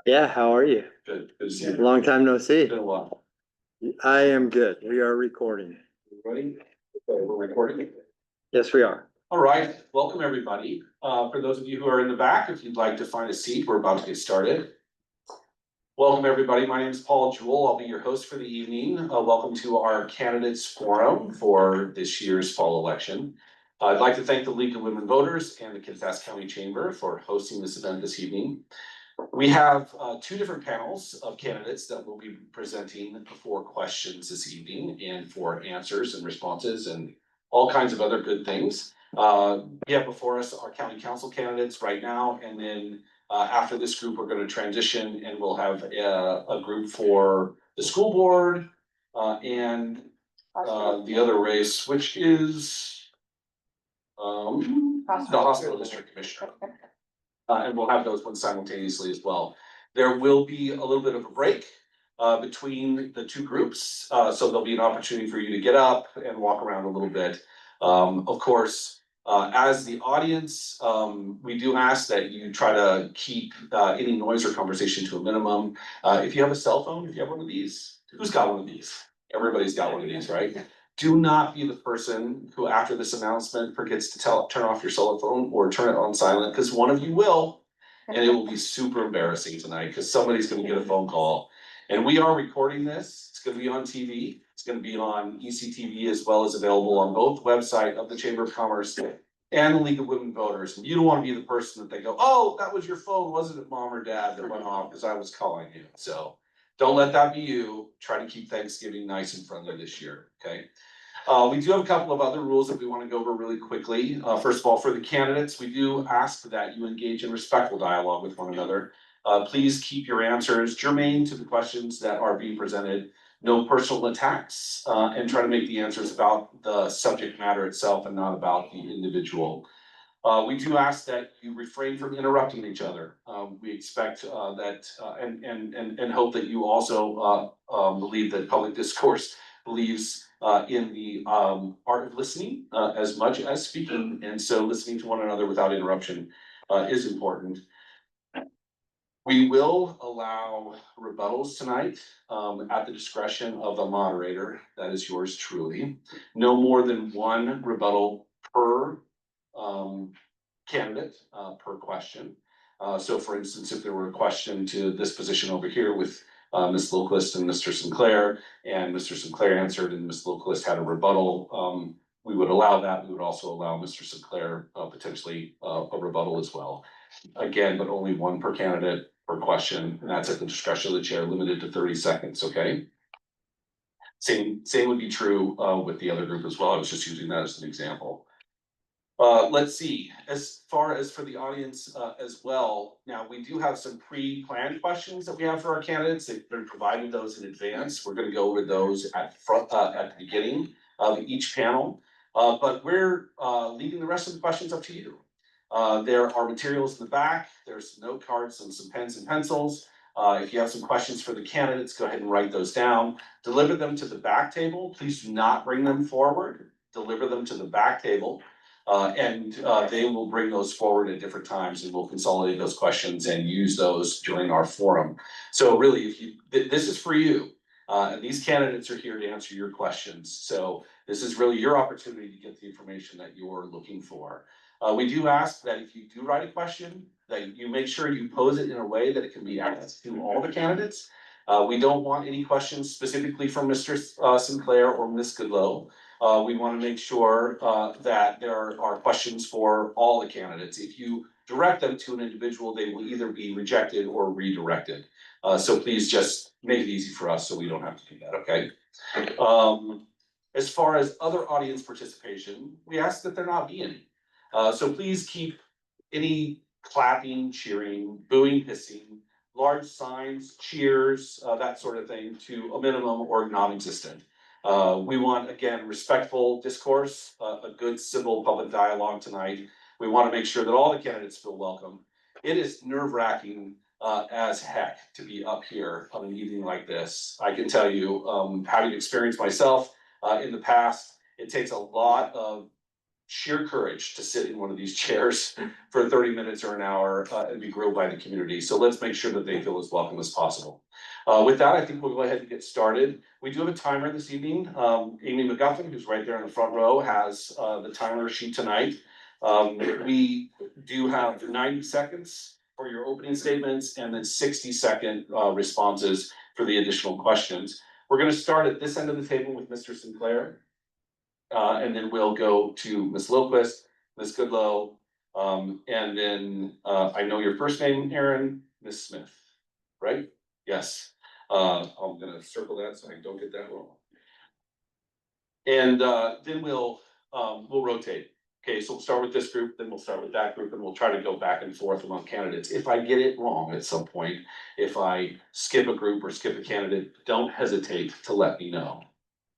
Yeah, how are you? Good to see you. Long time no see. It's been a while. I am good. We are recording. Ready? Okay, we're recording. Yes, we are. All right, welcome everybody. For those of you who are in the back, if you'd like to find a seat, we're about to get started. Welcome everybody. My name is Jewell. I'll be your host for the evening. Welcome to our candidates forum for this year's fall election. I'd like to thank the League of Women Voters and the Kittitas County Chamber for hosting this event this evening. We have two different panels of candidates that will be presenting for questions this evening and for answers and responses and all kinds of other good things. We have before us our county council candidates right now, and then after this group, we're going to transition and we'll have a group for the school board and the other race, which is the hospital district commissioner. And we'll have those ones simultaneously as well. There will be a little bit of a break between the two groups. So there'll be an opportunity for you to get up and walk around a little bit. Of course, as the audience, we do ask that you try to keep any noise or conversation to a minimum. If you have a cell phone, if you have one of these, who's got one of these? Everybody's got one of these, right? Do not be the person who, after this announcement, forgets to turn off your cell phone or turn it on silent, because one of you will, and it will be super embarrassing tonight because somebody's going to get a phone call. And we are recording this. It's going to be on TV. It's going to be on ECTV as well as available on both website of the Chamber of Commerce and the League of Women Voters. And you don't want to be the person that they go, "Oh, that was your phone, wasn't it, Mom or Dad, that went off because I was calling you." So don't let that be you. Try to keep Thanksgiving nice and friendly this year, okay? We do have a couple of other rules that we want to go over really quickly. First of all, for the candidates, we do ask that you engage in respectful dialogue with one another. Please keep your answers germane to the questions that are being presented. No personal attacks, and try to make the answers about the subject matter itself and not about the individual. We do ask that you refrain from interrupting each other. We expect that and hope that you also believe that public discourse believes in the art of listening as much as speaking, and so listening to one another without interruption is important. We will allow rebuttals tonight at the discretion of the moderator. That is yours truly. No more than one rebuttal per candidate per question. So for instance, if there were a question to this position over here with Ms. Lillquist and Mr. Sinclair, and Mr. Sinclair answered and Ms. Lillquist had a rebuttal, we would allow that. We would also allow Mr. Sinclair potentially a rebuttal as well. Again, but only one per candidate per question, and that's at the discretion of the chair, limited to 30 seconds, okay? Same would be true with the other group as well. I was just using that as an example. Let's see, as far as for the audience as well, now we do have some pre-planned questions that we have for our candidates. They've been provided those in advance. We're going to go over those at the beginning of each panel, but we're leaving the rest of the questions up to you. There are materials in the back. There's some note cards and some pens and pencils. If you have some questions for the candidates, go ahead and write those down. Deliver them to the back table. Please do not bring them forward. Deliver them to the back table. And they will bring those forward at different times, and we'll consolidate those questions and use those during our forum. So really, if this is for you, and these candidates are here to answer your questions. So this is really your opportunity to get the information that you're looking for. We do ask that if you do write a question, that you make sure you pose it in a way that it can be asked to all the candidates. We don't want any questions specifically from Mr. Sinclair or Ms. Goodloe. We want to make sure that there are questions for all the candidates. If you direct them to an individual, they will either be rejected or redirected. So please just make it easy for us so we don't have to do that, okay? As far as other audience participation, we ask that there not be any. So please keep any clapping, cheering, booing, hissing, large signs, cheers, that sort of thing to a minimum or non-existent. We want, again, respectful discourse, a good civil public dialogue tonight. We want to make sure that all the candidates feel welcome. It is nerve-wracking as heck to be up here on an evening like this. I can tell you, having experienced myself in the past, it takes a lot of sheer courage to sit in one of these chairs for 30 minutes or an hour and be grilled by the community. So let's make sure that they feel as welcome as possible. With that, I think we'll go ahead and get started. We do have a timer this evening. Amy McGuffin, who's right there in the front row, has the timer sheet tonight. We do have 90 seconds for your opening statements and then 60-second responses for the additional questions. We're going to start at this end of the table with Mr. Sinclair. And then we'll go to Ms. Lillquist, Ms. Goodloe, and then I know your first name, Arin, Ms. Smith, right? Yes. I'm gonna circle that so I don't get that wrong. And then we'll rotate. Okay, so we'll start with this group, then we'll start with that group, and we'll try to go back and forth among candidates. If I get it wrong at some point, if I skip a group or skip a candidate, don't hesitate to let me know.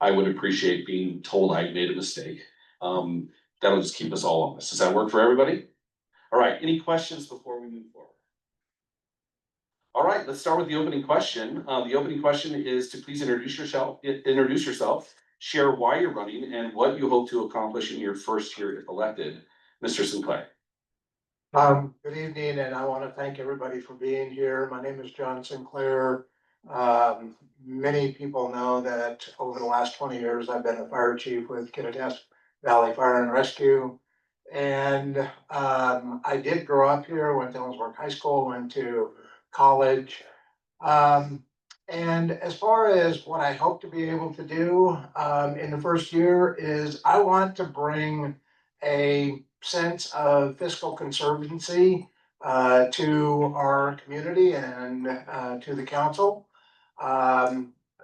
I would appreciate being told I made a mistake. That'll just keep us all on this. Does that work for everybody? All right, any questions before we move forward? All right, let's start with the opening question. The opening question is to please introduce yourself, share why you're running and what you hope to accomplish in your first year if elected. Mr. Sinclair. Good evening, and I want to thank everybody for being here. My name is John Sinclair. Many people know that over the last 20 years, I've been the fire chief with Kittitas Valley Fire and Rescue. And I did grow up here, went to Ellensburg High School, went to college. And as far as what I hope to be able to do in the first year is I want to bring a sense of fiscal conservancy to our community and to the council.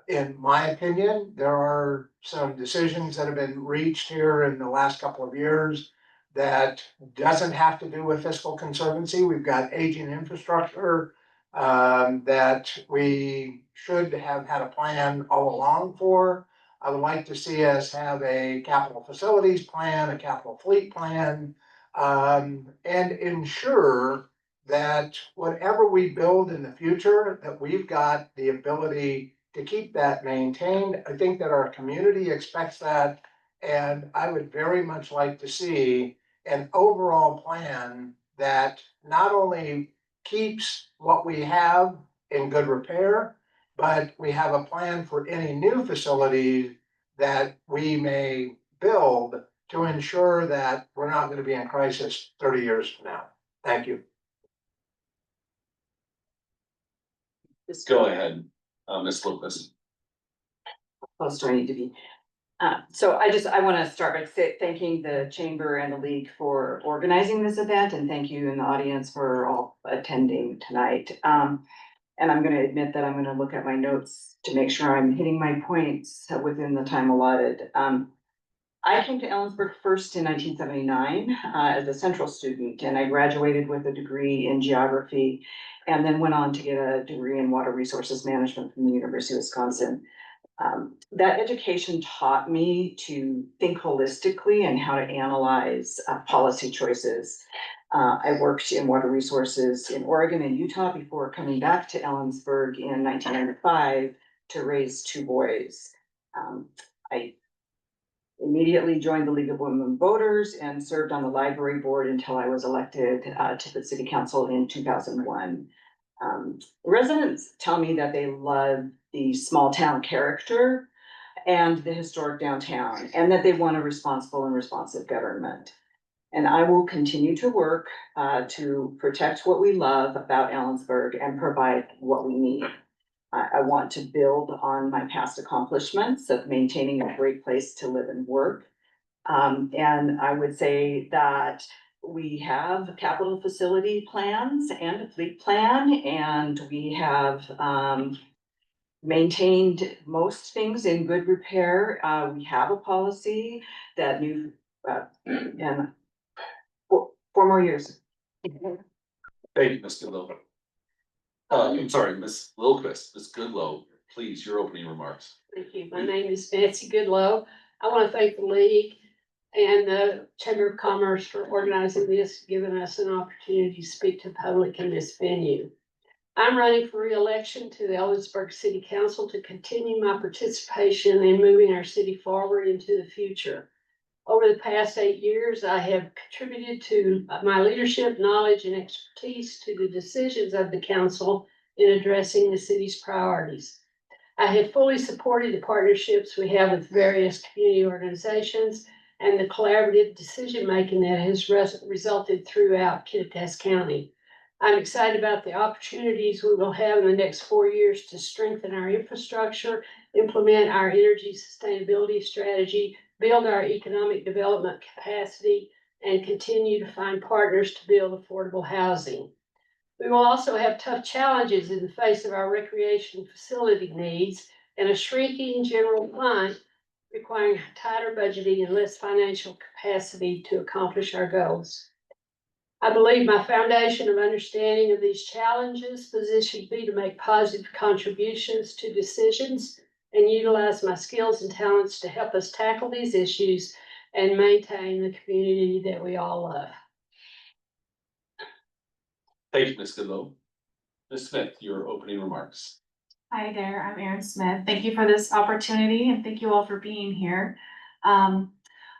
In my opinion, there are some decisions that have been reached here in the last couple of years that doesn't have to do with fiscal conservancy. We've got aging infrastructure that we should have had a plan all along for. I would like to see us have a capital facilities plan, a capital fleet plan, and ensure that whatever we build in the future, that we've got the ability to keep that maintained. I think that our community expects that, and I would very much like to see an overall plan that not only keeps what we have in good repair, but we have a plan for any new facilities that we may build to ensure that we're not going to be in crisis 30 years from now. Thank you. Let's go ahead, Ms. Lillquist. Close do I need to be? So I want to start by thanking the Chamber and the League for organizing this event, and thank you in the audience for all attending tonight. And I'm going to admit that I'm going to look at my notes to make sure I'm hitting my points within the time allotted. I came to Ellensburg first in 1979 as a Central student, and I graduated with a degree in geography and then went on to get a degree in water resources management from the University of Wisconsin. That education taught me to think holistically and how to analyze policy choices. I worked in water resources in Oregon and Utah before coming back to Ellensburg in 1995 to raise two boys. I immediately joined the League of Women Voters and served on the library board until I was elected to the city council in 2001. Residents tell me that they love the small town character and the historic downtown, and that they want a responsible and responsive government. And I will continue to work to protect what we love about Ellensburg and provide what we need. I want to build on my past accomplishments of maintaining a great place to live and work. And I would say that we have capital facility plans and a fleet plan, and we have maintained most things in good repair. We have a policy that and 4 more years. Thank you, Ms. Goodloe. I'm sorry, Ms. Lillquist, Ms. Goodloe, please, your opening remarks. Thank you. My name is Nancy Goodloe. I want to thank the League and the Chamber of Commerce for organizing this, giving us an opportunity to speak to the public in this venue. I'm running for re-election to the Ellensburg City Council to continue my participation in moving our city forward into the future. Over the past 8 years, I have contributed to my leadership, knowledge, and expertise to the decisions of the council in addressing the city's priorities. I have fully supported the partnerships we have with various community organizations and the collaborative decision-making that has resulted throughout Kittitas County. I'm excited about the opportunities we will have in the next 4 years to strengthen our infrastructure, implement our energy sustainability strategy, build our economic development capacity, and continue to find partners to build affordable housing. We will also have tough challenges in the face of our recreation facility needs and a shrinking general fund requiring tighter budgeting and less financial capacity to accomplish our goals. I believe my foundation of understanding of these challenges positions me to make positive contributions to decisions and utilize my skills and talents to help us tackle these issues and maintain the community that we all love. Thank you, Ms. Goodloe. Ms. Smith, your opening remarks. Hi there, I'm Arin Smith. Thank you for this opportunity and thank you all for being here.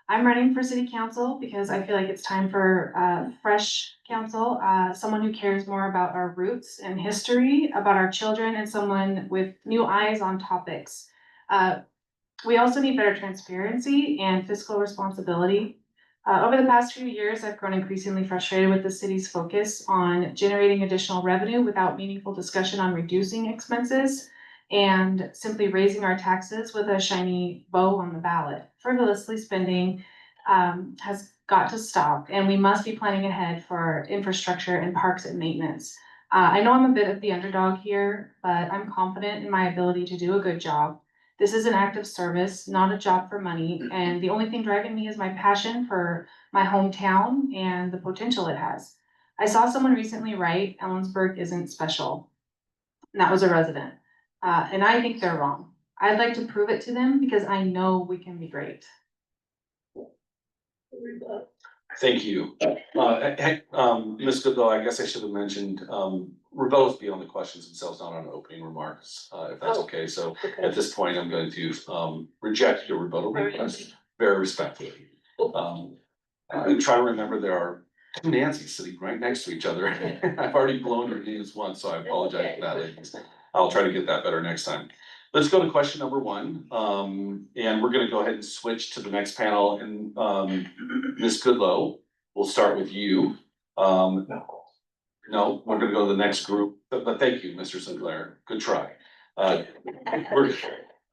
I'm running for city council because I feel like it's time for fresh council, someone who cares more about our roots and history, about our children, and someone with new eyes on topics. We also need better transparency and fiscal responsibility. Over the past few years, I've grown increasingly frustrated with the city's focus on generating additional revenue without meaningful discussion on reducing expenses and simply raising our taxes with a shiny bow on the ballot. Frivolously spending has got to stop, and we must be planning ahead for infrastructure and parks and maintenance. I know I'm a bit of the underdog here, but I'm confident in my ability to do a good job. This is an act of service, not a job for money, and the only thing driving me is my passion for my hometown and the potential it has. I saw someone recently write, Ellensburg isn't special. And that was a resident. And I think they're wrong. I'd like to prove it to them because I know we can be great. Thank you. Ms. Goodloe, I guess I should have mentioned, rebuttals be on the questions themselves, not on opening remarks, if that's okay. So at this point, I'm going to reject your rebuttal request very respectfully. I'm trying to remember there are two Nancy's sitting right next to each other. I've already blown your names once, so I apologize for that, ladies. I'll try to get that better next time. Let's go to question number 1. And we're gonna go ahead and switch to the next panel. And Ms. Goodloe, we'll start with you. No, we're gonna go to the next group, but thank you, Mr. Sinclair. Good try. We're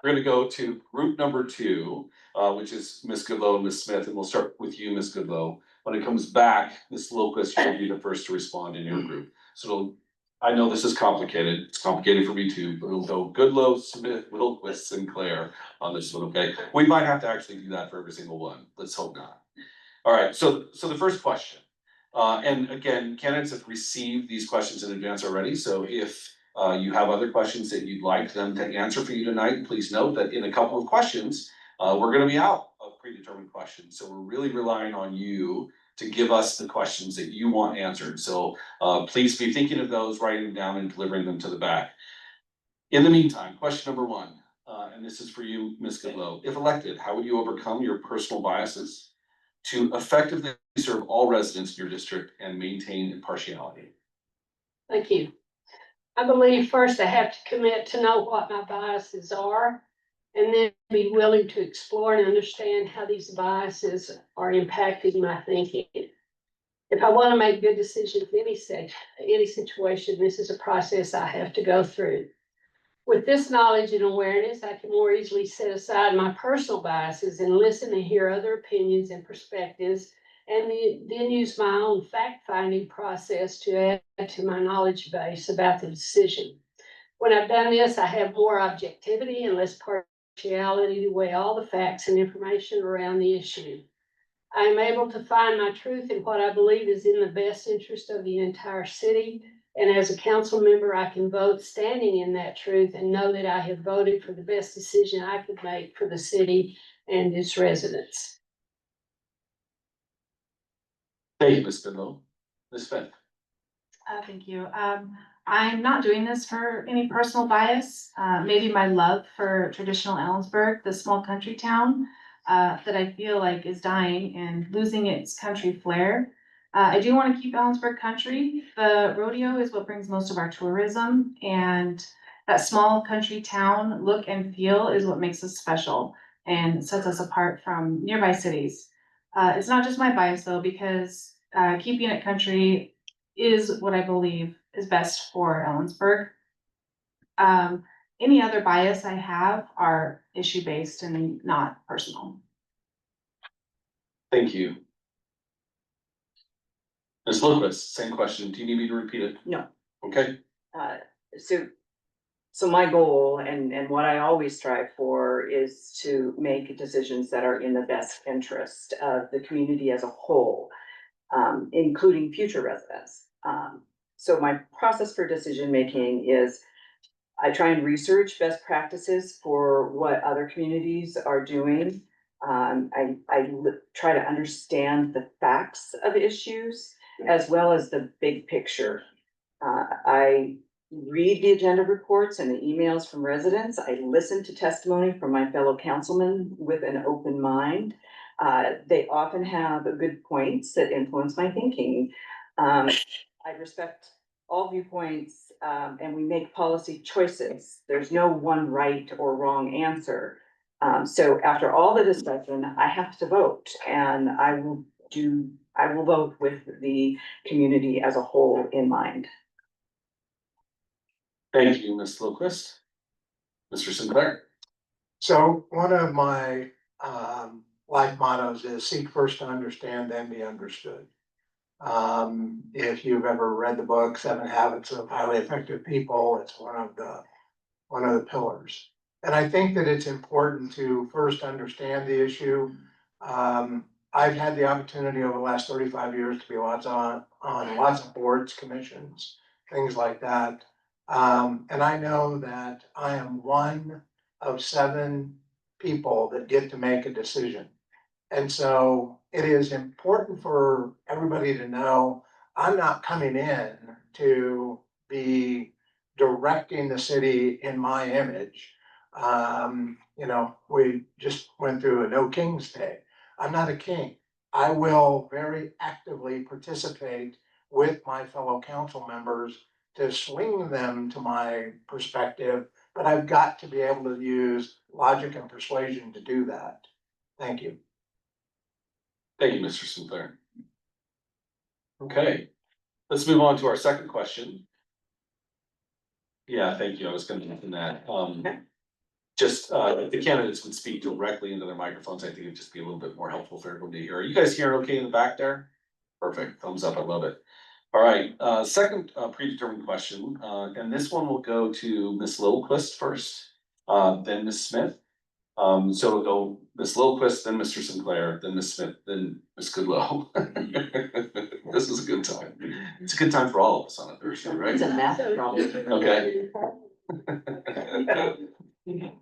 gonna go to group number 2, which is Ms. Goodloe and Ms. Smith, and we'll start with you, Ms. Goodloe. When it comes back, Ms. Lillquist, you'll be the first to respond in your group. So I know this is complicated. It's complicated for me too, but it'll go Goodloe, Smith, Lillquist, Sinclair on this one, okay? We might have to actually do that for every single one. Let's hope not. All right, so the first question, and again, candidates have received these questions in advance already. So if you have other questions that you'd like them to answer for you tonight, please note that in a couple of questions, we're gonna be out of predetermined questions. So we're really relying on you to give us the questions that you want answered. So please be thinking of those, writing them down and delivering them to the back. In the meantime, question number 1, and this is for you, Ms. Goodloe. If elected, how would you overcome your personal biases to effectively serve all residents in your district and maintain impartiality? Thank you. I believe first I have to commit to know what my biases are, and then be willing to explore and understand how these biases are impacting my thinking. If I want to make good decisions in any situation, this is a process I have to go through. With this knowledge and awareness, I can more easily set aside my personal biases and listen and hear other opinions and perspectives, and then use my own fact-finding process to add to my knowledge base about the decision. When I've done this, I have more objectivity and less partiality to weigh all the facts and information around the issue. I am able to find my truth in what I believe is in the best interest of the entire city. And as a council member, I can vote standing in that truth and know that I have voted for the best decision I could make for the city and its residents. Thank you, Ms. Goodloe. Ms. Smith. Thank you. I'm not doing this for any personal bias, maybe my love for traditional Ellensburg, the small country town. that I feel like is dying and losing its country flair. I do want to keep Ellensburg country. The rodeo is what brings most of our tourism, and that small country town look and feel is what makes us special and sets us apart from nearby cities. It's not just my bias though, because keeping it country is what I believe is best for Ellensburg. Any other bias I have are issue-based and not personal. Thank you. Ms. Lillquist, same question. Do you need me to repeat it? No. Okay, So my goal and what I always strive for is to make decisions that are in the best interest of the community as a whole, including future residents. So my process for decision making is I try and research best practices for what other communities are doing. Try to understand the facts of issues as well as the big picture. I read the agenda reports and the emails from residents. I listen to testimony from my fellow councilmen with an open mind. They often have good points that influence my thinking. I respect all viewpoints, and we make policy choices. There's no one right or wrong answer. So after all the discussion, I have to vote, and I will vote with the community as a whole in mind. thank you, Ms. Lillquist. Mr. Sinclair? So one of my life mottos is seek first to understand, then be understood. If you've ever read the book, 7 Habits of Highly Effective People, it's one of the pillars. And I think that it's important to first understand the issue. I've had the opportunity over the last 35 years to be on lots of boards, commissions, things like that. And I know that I am one of 7 people that get to make a decision. And so it is important for everybody to know I'm not coming in to be directing the city in my image. We just went through a No King's Day. I'm not a king. I will very actively participate with my fellow council members to swing them to my perspective, but I've got to be able to use logic and persuasion to do that. Thank you. Thank you, Mr. Sinclair. Okay, let's move on to our second question. Yeah, thank you. I was gonna mention that. Just, if the candidates would speak directly into their microphones, I think it'd just be a little bit more helpful for everyone to hear. Are you guys hearing okay in the back there? Perfect, thumbs up, I love it. All right, second predetermined question, and this one will go to Ms. Lillquist first, then Ms. Smith. So we'll go Ms. Lillquist, then Mr. Sinclair, then Ms. Smith, then Ms. Goodloe. This is a good time. It's a good time for all of us on a Thursday, right? It's a math problem. Okay.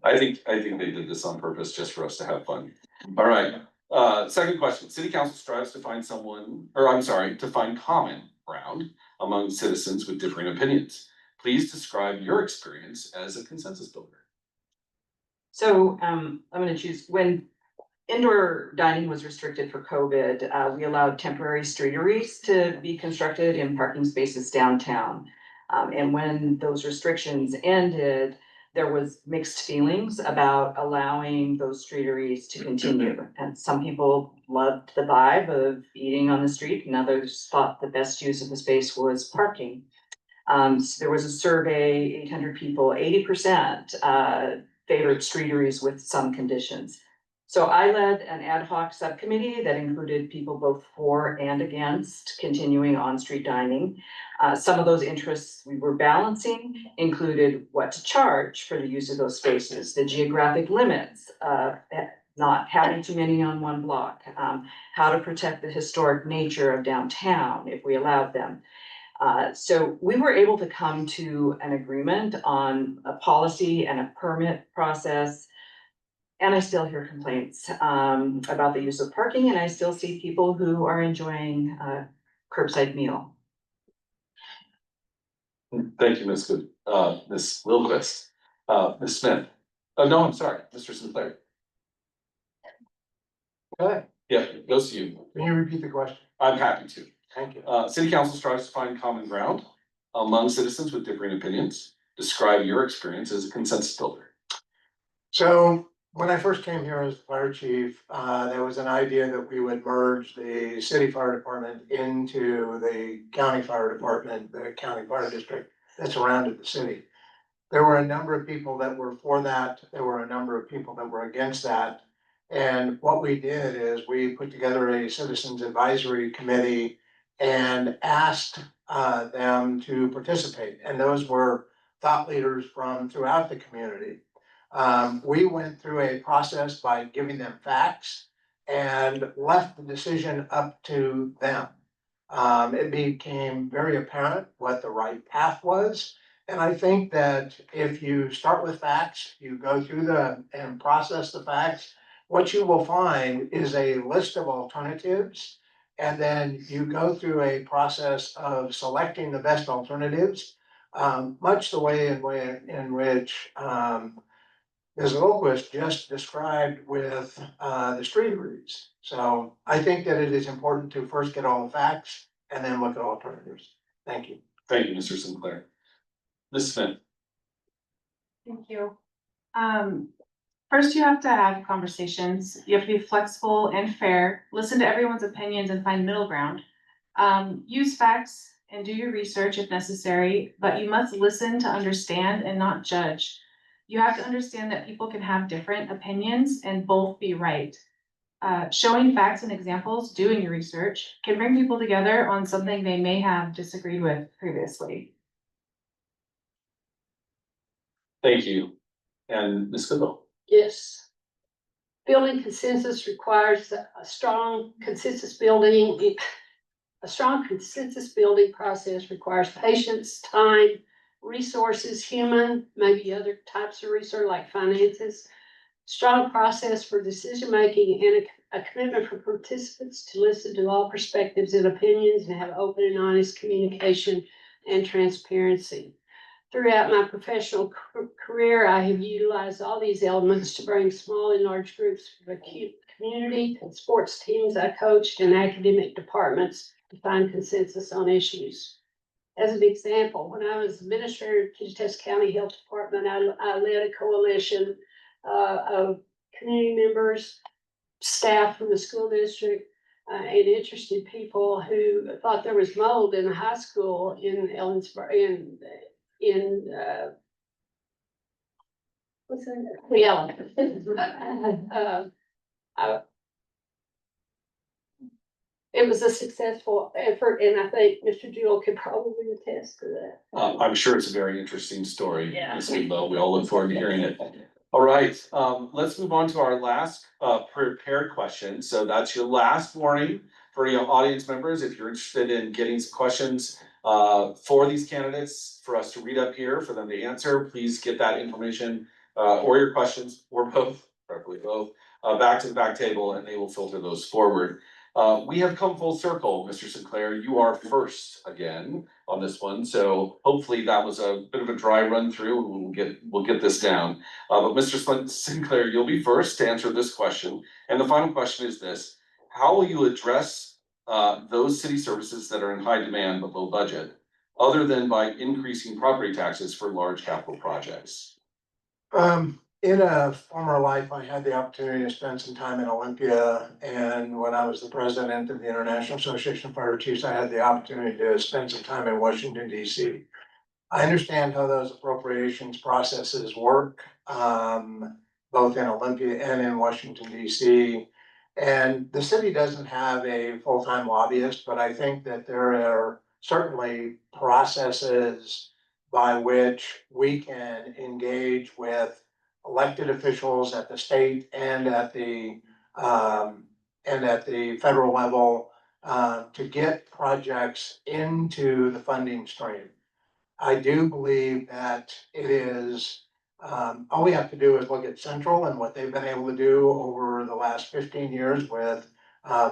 I think they did this on purpose just for us to have fun. All right, second question. City council strives to find to find common ground among citizens with differing opinions. Please describe your experience as a consensus builder. So I'm gonna choose, when indoor dining was restricted for COVID, we allowed temporary streeteries to be constructed in parking spaces downtown. And when those restrictions ended, there was mixed feelings about allowing those streeteries to continue. And some people loved the vibe of eating on the street, and others thought the best use of the space was parking. So there was a survey, 800 people, 80% favored streeteries with some conditions. So I led an ad hoc subcommittee that included people both for and against continuing on-street dining. Some of those interests we were balancing included what to charge for the use of those spaces, the geographic limits, not having too many on one block, how to protect the historic nature of downtown if we allowed them. So we were able to come to an agreement on a policy and a permit process. And I still hear complaints about the use of parking, and I still see people who are enjoying a curbside meal. Thank you, Ms. Lillquist. Ms. Smith. Oh, no, I'm sorry, Mr. Sinclair. Okay, Yeah, it goes to you. can you repeat the question? I'm happy to. Thank you. City council strives to find common ground among citizens with differing opinions. Describe your experience as a consensus builder. So when I first came here as fire chief, there was an idea that we would merge the city fire department into the county fire department, the county fire district that surrounded the city. There were a number of people that were for that. There were a number of people that were against that. And what we did is we put together a citizens advisory committee and asked them to participate. And those were thought leaders from throughout the community. We went through a process by giving them facts and left the decision up to them. It became very apparent what the right path was. And I think that if you start with facts, you go through and process the facts, what you will find is a list of alternatives. And then you go through a process of selecting the best alternatives, much the way in which Ms. Lillquist just described with the streeteries. So I think that it is important to first get all the facts and then look at alternatives. Thank you. Thank you, Mr. Sinclair. Ms. Smith. Thank you. First you have to have conversations. You have to be flexible and fair, listen to everyone's opinions and find middle ground. Use facts and do your research if necessary, but you must listen to understand and not judge. You have to understand that people can have different opinions and both be right. Showing facts and examples, doing your research, can bring people together on something they may have disagreed with previously. Thank you. And Ms. Goodloe. Yes. Building consensus requires a strong consensus building. A strong consensus building process requires patience, time, resources, human, maybe other types of resource like finances. Strong process for decision making and a commitment for participants to listen to all perspectives and opinions and have open and honest communication and transparency. Throughout my professional career, I have utilized all these elements to bring small and large groups of the community, sports teams I coached, and academic departments to find consensus on issues. As an example, when I was administrator of Kittitas County Health Department, I led a coalition of community members, staff from the school district, and interested people who thought there was mold in the high school in Ellensburg, what's that? Yeah. It was a successful effort, and I think Mr. Jewell could probably attest to that. I'm sure it's a very interesting story. Yeah. Ms. Goodloe. We all look forward to hearing it. All right, let's move on to our last prepared question. So that's your last warning for audience members. If you're interested in getting some questions for these candidates for us to read up here, for them to answer, please get that information or your questions, or both, preferably both, back to the back table, and they will filter those forward. We have come full circle, Mr. Sinclair. You are first again on this one, so hopefully that was a bit of a dry run through. We'll get this down. But Mr. Sinclair, you'll be first to answer this question. And the final question is this: how will you address those city services that are in high demand but low budget, other than by increasing property taxes for large capital projects? In a former life, I had the opportunity to spend some time in Olympia, and when I was the president of the International Association of Fire Chiefs, I had the opportunity to spend some time in Washington, D.C. I understand how those appropriations processes work, both in Olympia and in Washington, D.C. And the city doesn't have a full-time lobbyist, but I think that there are certainly processes by which we can engage with elected officials at the state and at the federal level to get projects into the funding stream. I do believe that it is, all we have to do is look at Central and what they've been able to do over the last 15 years with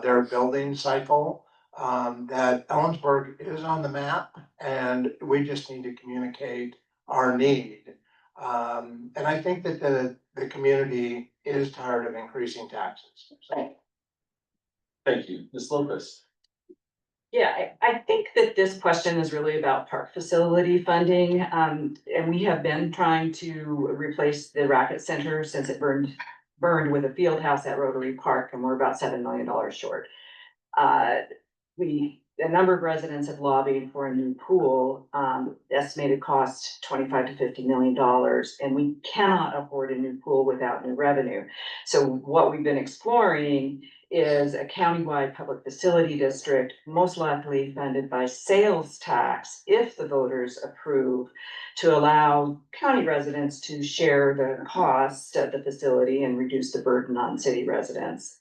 their building cycle. That Ellensburg is on the map, and we just need to communicate our need. And I think that the community is tired of increasing taxes. So Thank you, Ms. Lillquist. Yeah, I think that this question is really about park facility funding. And we have been trying to replace the racket center since it burned with a field house at Rotary Park, and we're about $7 million short. A number of residents have lobbied for a new pool, estimated cost $25 to $50 million, and we cannot afford a new pool without new revenue. So what we've been exploring is a countywide public facility district, most likely funded by sales tax, if the voters approve, to allow county residents to share the cost of the facility and reduce the burden on city residents.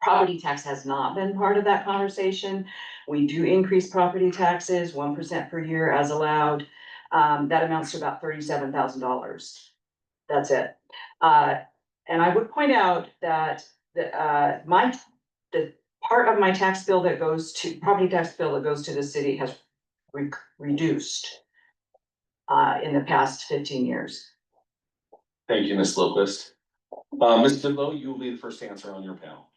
Property tax has not been part of that conversation. We do increase property taxes 1% per year as allowed. That amounts to about $37,000. That's it. And I would point out that the part of my tax bill that goes to, property tax bill that goes to the city has reduced in the past 15 years. Thank you, Ms. Lillquist. Ms. Goodloe, you will be the first to answer on your panel.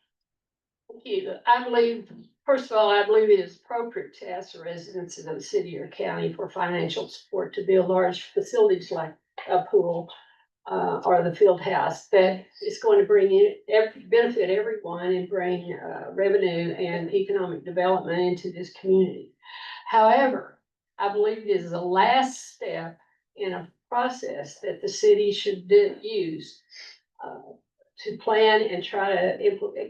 Thank you. I believe, first of all, I believe it is appropriate to ask the residents of the city or county for financial support to build large facilities like a pool or the field house that is going to bring in, benefit everyone and bring revenue and economic development into this community. However, I believe it is the last step in a process that the city should use to plan and try to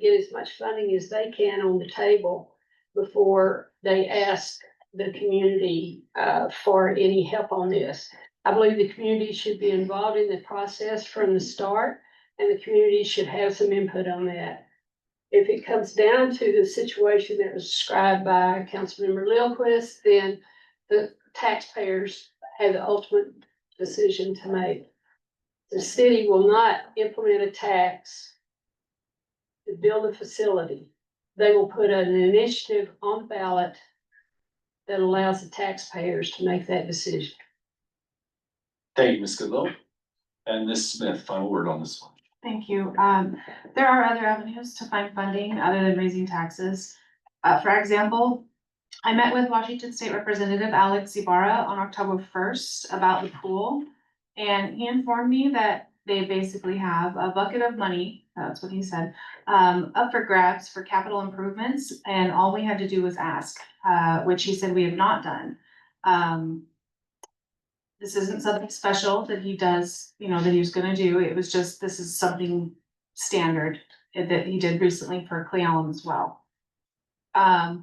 get as much funding as they can on the table before they ask the community for any help on this. I believe the community should be involved in the process from the start, and the community should have some input on that. If it comes down to the situation that was described by Councilmember Lillquist, then the taxpayers have the ultimate decision to make. The city will not implement a tax to build a facility. They will put an initiative on the ballot that allows the taxpayers to make that decision. Thank you, Ms. Goodloe. And Ms. Smith, final word on this one. Thank you. There are other avenues to find funding other than raising taxes. For example, I met with Washington State Representative Alex Ibarra on October 1st about the pool. And he informed me that they basically have a bucket of money, that's what he said, up for grabs for capital improvements. And all we had to do was ask, which he said we have not done. This isn't something special that he does, that he was gonna do. It was just, this is something standard that he did recently for Clay Allen as well. I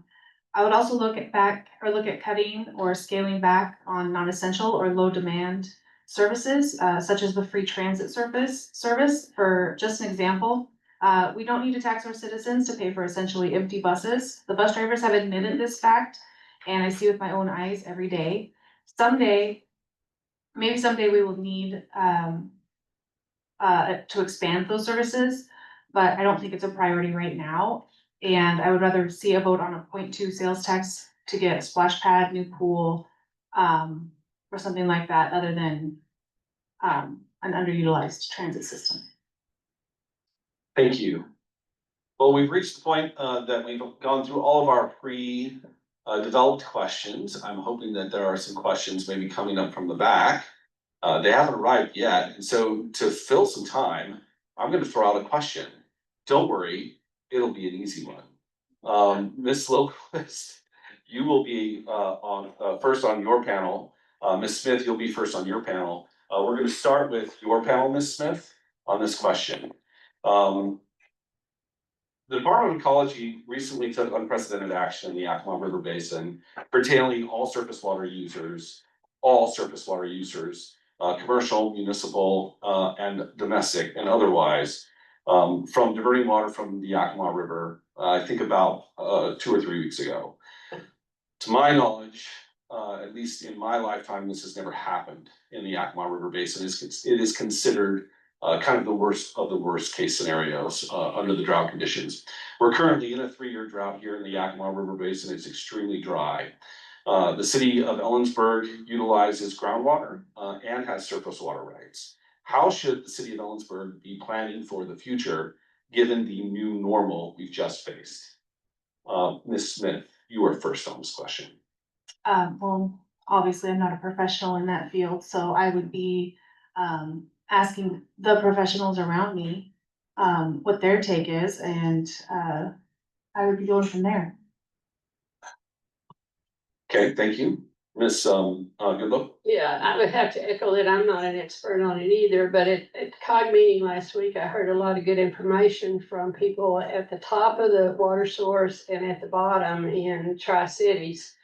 would also look at cutting or scaling back on non-essential or low demand services, such as the free transit service. For just an example, we don't need to tax our citizens to pay for essentially empty buses. The bus drivers have admitted this fact, and I see with my own eyes every day. Maybe someday we will need to expand those services, but I don't think it's a priority right now. And I would rather see a vote on a 0.2 sales tax to get a splash pad, new pool, or something like that, other than an underutilized transit system. Thank you. Well, we've reached the point that we've gone through all of our developed questions. I'm hoping that there are some questions maybe coming up from the back. They haven't arrived yet. And so to fill some time, I'm going to throw out a question. Don't worry, it'll be an easy one. Ms. Lillquist, you will be first on your panel. Ms. Smith, you'll be first on your panel. We're going to start with your panel, Ms. Smith, on this question. The Department of Ecology recently took unprecedented action in the Yakima River Basin, pertaining all surface water users, commercial, municipal, and domestic and otherwise, from diverting water from the Yakima River, I think about 2 or 3 weeks ago. To my knowledge, at least in my lifetime, this has never happened in the Yakima River Basin. It is considered kind of the worst case scenarios under the drought conditions. We're currently in a 3-year drought here in the Yakima River Basin. It's extremely dry. The city of Ellensburg utilizes groundwater and has surface water rights. How should the city of Ellensburg be planning for the future given the new normal we've just faced? Ms. Smith, you are first on this question. Well, obviously, I'm not a professional in that field, so I would be, asking the professionals around me, what their take is, and, I would be going from there. Okay, thank you. Ms. Goodloe? Yeah, I would have to echo that. I'm not an expert on it either, but at COG meeting last week, I heard a lot of good information from people at the top of the water source and at the bottom in Tri-Cities.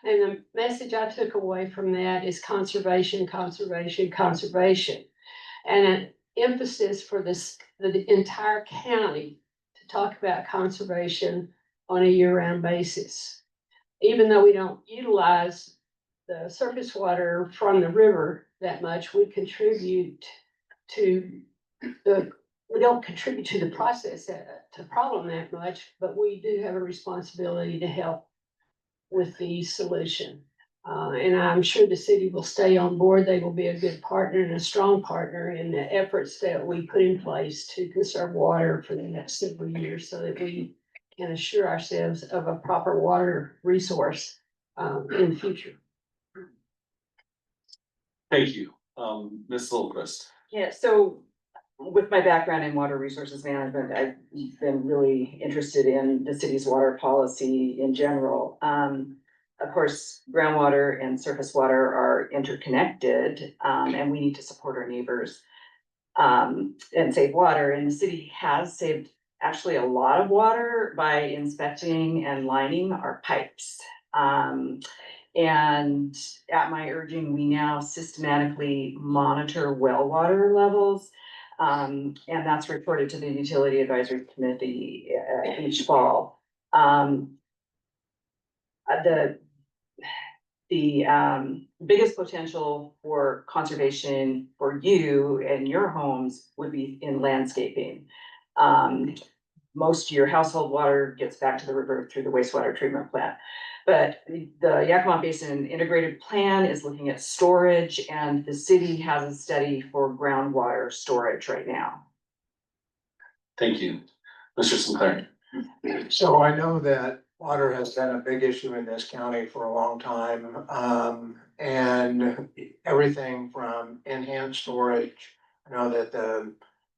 And the message I took away from that is conservation, conservation, conservation. And an emphasis for the entire county to talk about conservation on a year-round basis. Even though we don't utilize the surface water from the river that much, we don't contribute to the process, to problem that much, but we do have a responsibility to help with the solution. And I'm sure the city will stay on board. They will be a good partner and a strong partner in the efforts that we put in place to conserve water for the next several years so that we can assure ourselves of a proper water resource in the future. Thank you. Ms. Lillquist? Yeah, so with my background in water resources management, I've been really interested in the city's water policy in general. Of course, groundwater and surface water are interconnected, and we need to support our neighbors and save water. And the city has saved actually a lot of water by inspecting and lining our pipes. And at my urging, we now systematically monitor well water levels. And that's reported to the Utility Advisory Committee each fall. The biggest potential for conservation for you and your homes would be in landscaping. Most of your household water gets back to the river through the wastewater treatment plant. But the Yakima Basin Integrated Plan is looking at storage, and the city has a study for groundwater storage right now. Thank you. Mr. Sinclair? So I know that water has been a big issue in this county for a long time. And everything from enhanced storage. I know that the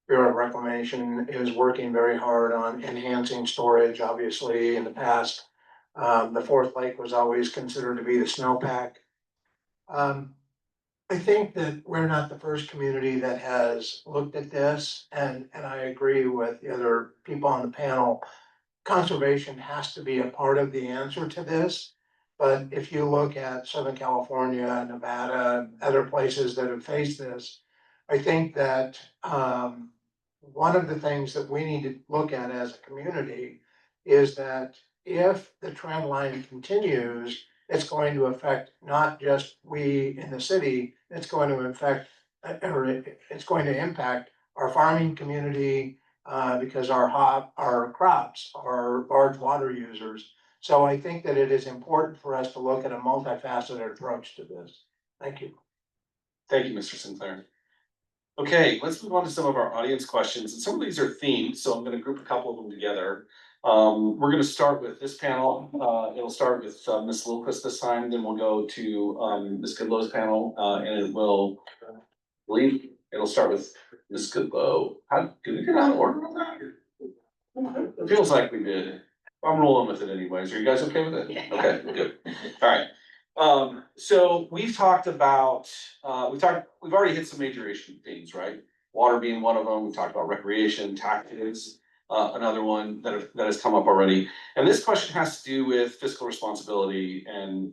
Bureau of Reclamation is working very hard on enhancing storage, obviously, in the past. The fourth lake was always considered to be the snowpack. I think that we're not the first community that has looked at this, and I agree with the other people on the panel. Conservation has to be a part of the answer to this. But if you look at Southern California, Nevada, other places that have faced this, I think that one of the things that we need to look at as a community is that if the trend line continues, it's going to affect not just we in the city, it's going to affect, or it's going to impact our farming community, because our crops are large water users. So I think that it is important for us to look at a multifaceted approach to this. Thank you. Thank you, Mr. Sinclair. Okay, let's move on to some of our audience questions, and some of these are themed, so I'm gonna group a couple of them together. We're gonna start with this panel. It'll start with Ms. Lillquist this time, then we'll go to Ms. Goodloe's panel, and it'll start with Ms. Goodloe. Did we get out of order on that? It feels like we did. I'm rolling with it anyways. Are you guys okay with it? Yeah. Okay, good. All right. So we've talked about, we've already hit some major issue themes, right? Water being one of them. We've talked about recreation, taxes, another one that has come up already. And this question has to do with fiscal responsibility and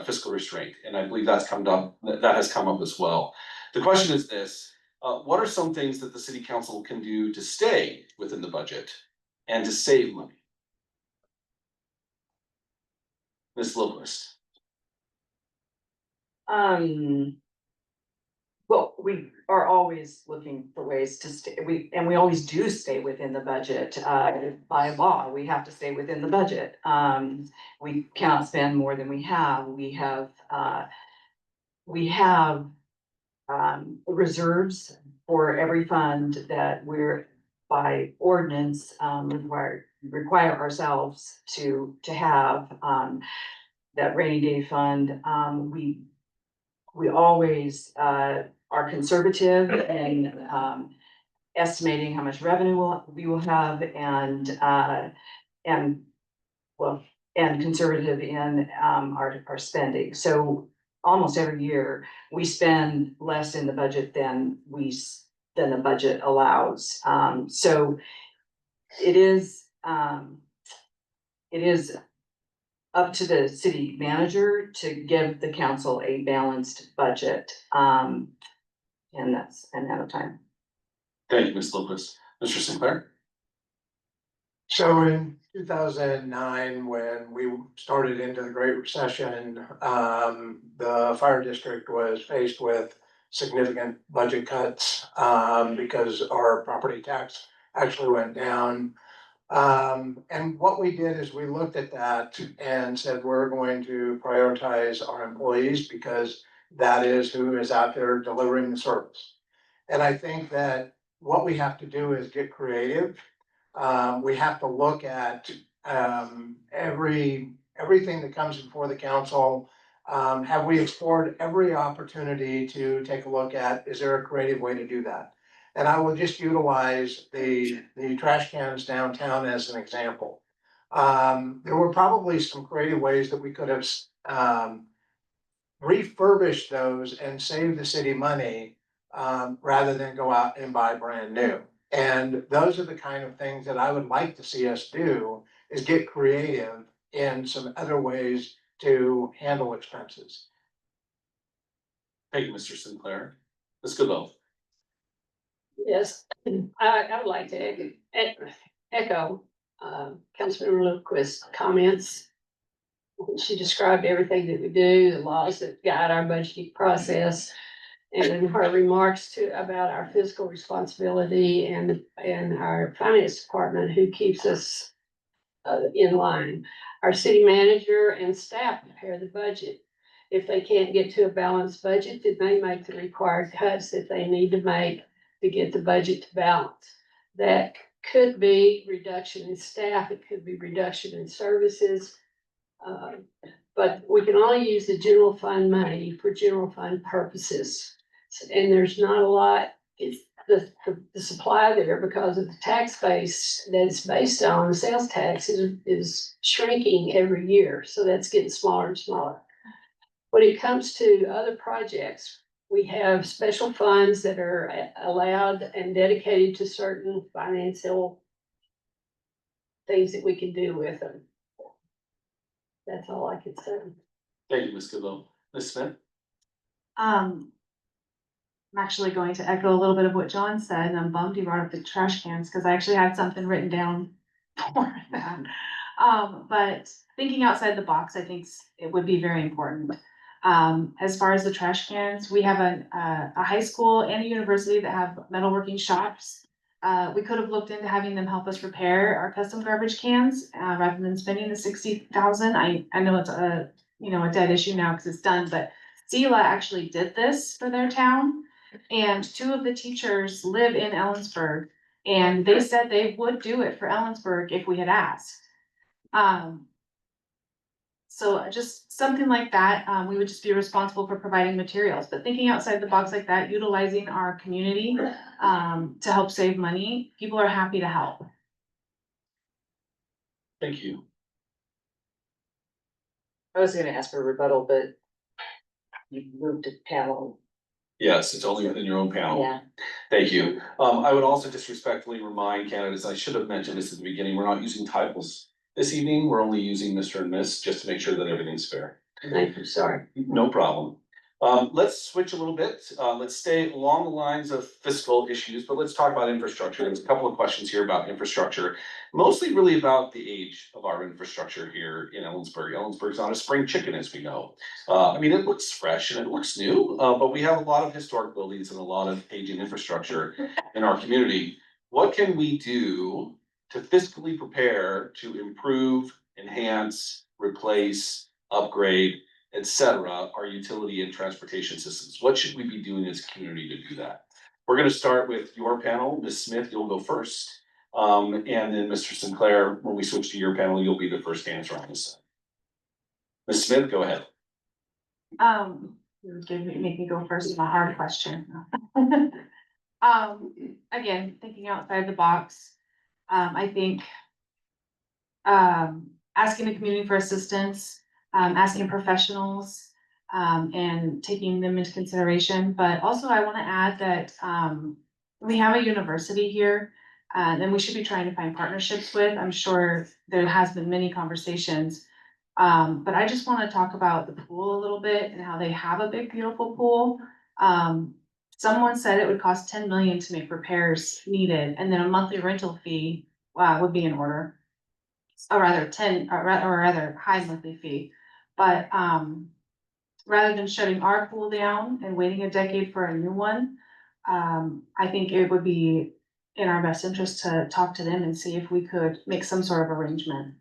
fiscal restraint. And I believe that has come up as well. The question is this: what are some things that the city council can do to stay within the budget and to save money? Ms. Lillquist. Well, we are always looking for ways to stay, we always do stay within the budget, by law, we have to stay within the budget. We cannot spend more than we have, we have reserves for every fund that by ordinance, require ourselves to have, that rainy day fund. We always, are conservative in, estimating how much revenue we will have and well, and conservative in, our spending. So almost every year, we spend less in the budget than than the budget allows. So it is up to the city manager to give the council a balanced budget. And that's an out of time. Thank you, Ms. Lillquist. Mr. Sinclair? So in 2009, when we started into the Great Recession, the fire district was faced with significant budget cuts, because our property tax actually went down. And what we did is we looked at that and said, we're going to prioritize our employees because that is who is out there delivering the service. And I think that what we have to do is get creative. We have to look at, everything that comes before the council. Have we explored every opportunity to take a look at, is there a creative way to do that? And I will just utilize the trash cans downtown as an example. There were probably some creative ways that we could have, refurbished those and save the city money, rather than go out and buy brand new. And those are the kind of things that I would like to see us do, is get creative in some other ways to handle expenses. Thank you, Mr. Sinclair. Ms. Goodloe? Yes, I would like to echo Councilmember Lillquist's comments. She described everything that we do, the laws that guide our budgeting process, and in her remarks about our fiscal responsibility and our finance department, who keeps us in line. Our city manager and staff prepare the budget. If they can't get to a balanced budget, then they make the required cuts that they need to make to get the budget to balance. That could be reduction in staff, it could be reduction in services. But we can only use the general fund money for general fund purposes. And there's not a lot, it's the supply there, because of the tax base that it's based on, the sales tax is shrinking every year. So that's getting smaller and smaller. When it comes to other projects, we have special funds that are allowed and dedicated to certain financial things that we can do with them. That's all I can say. Thank you, Ms. Goodloe. Ms. Smith? I'm actually going to echo a little bit of what John said, and I'm bummed he brought up the trash cans, because I actually had something written down for that. But thinking outside the box, I think it would be very important. As far as the trash cans, we have a high school and a university that have metalworking shops. We could have looked into having them help us repair our custom garbage cans, rather than spending the $60,000. I know it's a dead issue now because it's done, but Sela actually did this for their town, and 2 of the teachers live in Ellensburg, and they said they would do it for Ellensburg if we had asked. So just something like that, we would just be responsible for providing materials, but thinking outside the box like that, utilizing our community to help save money, people are happy to help. Thank you. I was gonna ask for a rebuttal, but you moved to panel. Yes, it's only within your own panel. Yeah. Thank you. I would also just respectfully remind candidates, I should have mentioned this at the beginning, we're not using titles this evening. We're only using Mr. and Miss just to make sure that everything's fair. Thank you, sorry. No problem. Let's switch a little bit. Let's stay along the lines of fiscal issues, but let's talk about infrastructure. There's a couple of questions here about infrastructure, mostly really about the age of our infrastructure here in Ellensburg. Ellensburg's not a spring chicken, as we know. I mean, it looks fresh and it looks new, but we have a lot of historic buildings and a lot of aging infrastructure in our community. What can we do to fiscally prepare to improve, enhance, replace, upgrade, etc., our utility and transportation systems? What should we be doing as a community to do that? We're gonna start with your panel. Ms. Smith, you'll go first. And then Mr. Sinclair, when we switch to your panel, you'll be the first to answer on this side. Ms. Smith, go ahead. You make me go first with a hard question. Again, thinking outside the box, I think asking the community for assistance, asking professionals, and taking them into consideration. But also I want to add that we have a university here and we should be trying to find partnerships with. I'm sure there has been many conversations. But I just want to talk about the pool a little bit and how they have a big, beautiful pool. Someone said it would cost 10 million to make repairs needed, and then a monthly rental fee would be in order. Or rather high monthly fee. But rather than shutting our pool down and waiting a decade for a new one, I think it would be in our best interest to talk to them and see if we could make some sort of arrangement.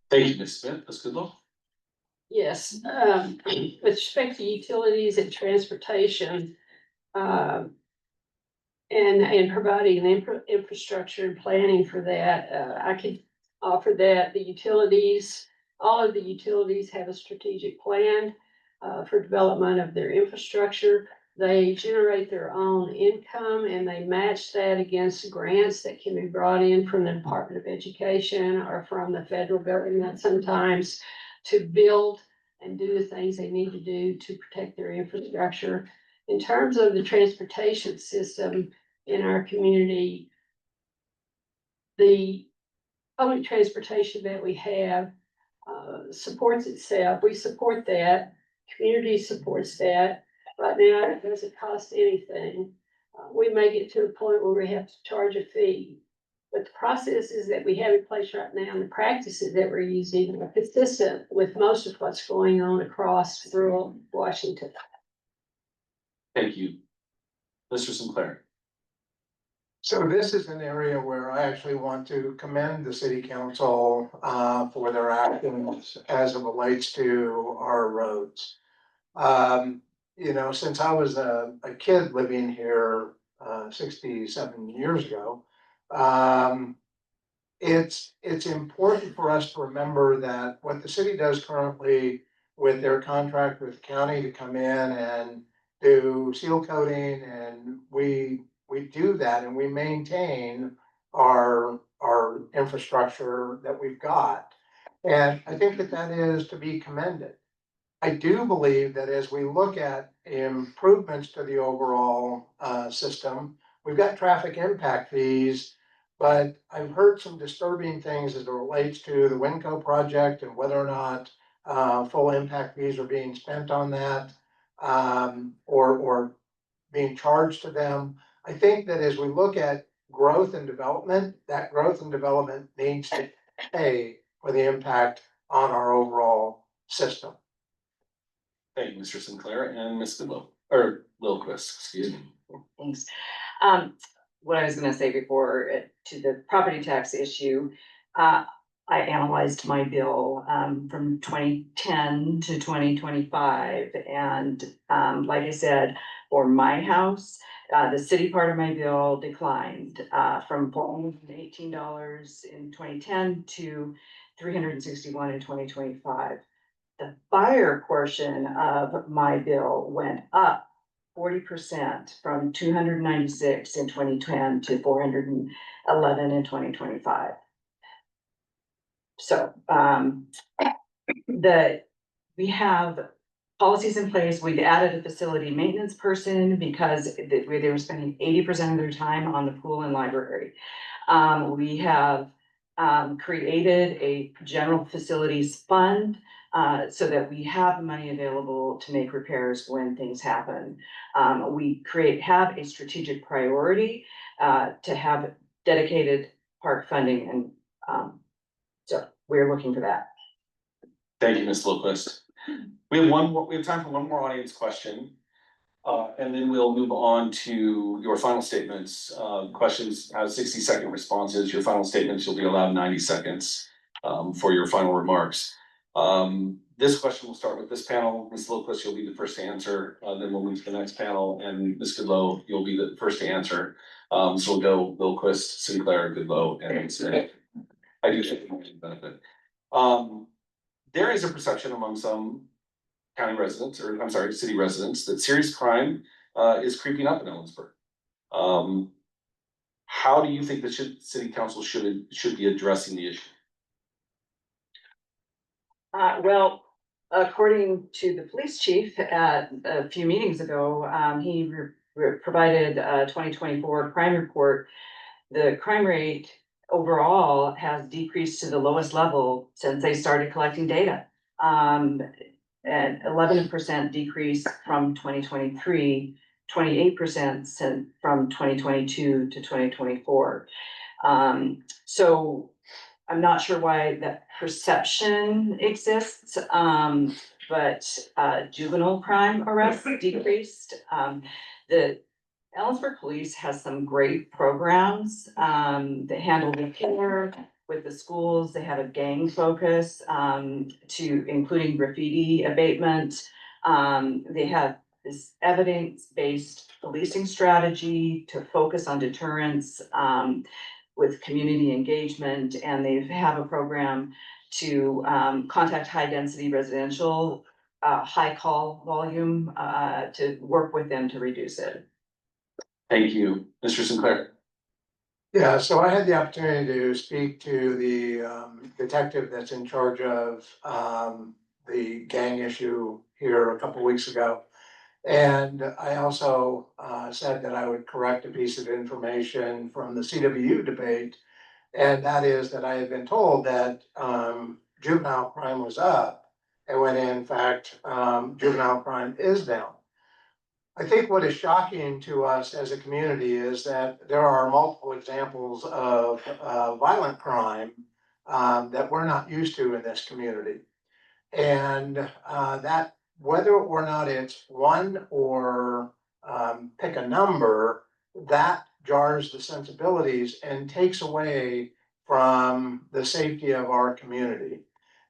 Thank you, Ms. Smith. Ms. Goodloe. Yes, with respect to utilities and transportation, and providing an infrastructure and planning for that, I could offer that the utilities, all of the utilities have a strategic plan for development of their infrastructure. They generate their own income and they match that against grants that can be brought in from the Department of Education or from the federal government sometimes to build and do the things they need to do to protect their infrastructure. In terms of the transportation system in our community, the public transportation that we have supports itself. We support that. Community supports that. Right now, it doesn't cost anything. We may get to a point where we have to charge a fee. But the processes that we have in place right now and the practices that we're using are consistent with most of what's going on across rural Washington. Thank you. Mr. Sinclair. So this is an area where I actually want to commend the city council for their actions as it relates to our roads. You know, since I was a kid living here 67 years ago, it's important for us to remember that what the city does currently with their contract with the county to come in and do seal coating, and we do that and we maintain our infrastructure that we've got. And I think that is to be commended. I do believe that as we look at improvements to the overall system, we've got traffic impact fees, but I've heard some disturbing things as it relates to the Winco project and whether or not full impact fees are being spent on that or being charged to them. I think that as we look at growth and development, that growth and development needs to pay for the impact on our overall system. Thank you, Mr. Sinclair and Ms. Goodloe, or Lillquist, excuse me. Thanks. What I was gonna say before to the property tax issue, I analyzed my bill from 2010 to 2025. And like I said, for my house, the city part of my bill declined from $418 in 2010 to $361 in 2025. The fire portion of my bill went up 40% from 296 in 2010 to 411 in 2025. So we have policies in place. We've added a facility maintenance person because they were spending 80% of their time on the pool and library. We have created a general facilities fund so that we have money available to make repairs when things happen. We have a strategic priority to have dedicated park funding, and so we're looking for that. Thank you, Ms. Lillquist. We have time for one more audience question. And then we'll move on to your final statements. Questions have 60-second responses. Your final statements, you'll be allowed 90 seconds for your final remarks. This question will start with this panel. Ms. Lillquist, you'll be the first to answer, then we'll move to the next panel, and Ms. Goodloe, you'll be the first to answer. So we'll go Lillquist, Sinclair, Goodloe, and Smith. I do think it might benefit. There is a perception among some county residents, or I'm sorry, city residents, that serious crime is creeping up in Ellensburg. How do you think the city council should be addressing the issue? Well, according to the police chief at a few meetings ago, he provided a 2024 crime report. The crime rate overall has decreased to the lowest level since they started collecting data. An 11% decrease from 2023, 28% from 2022 to 2024. So I'm not sure why that perception exists, but juvenile crime arrests decreased. The Ellensburg Police has some great programs that handle the care with the schools. They have a gang focus to including graffiti abatement. They have this evidence-based policing strategy to focus on deterrence with community engagement, and they have a program to contact high-density residential, high call volume to work with them to reduce it. Thank you, Mr. Sinclair. Yeah, so I had the opportunity to speak to the detective that's in charge of the gang issue here a couple weeks ago. And I also said that I would correct a piece of information from the CWU debate. And that is that I had been told that juvenile crime was up, and when in fact juvenile crime is down. I think what is shocking to us as a community is that there are multiple examples of violent crime that we're not used to in this community. And that whether or not it's one or pick a number, that jars the sensibilities and takes away from the safety of our community.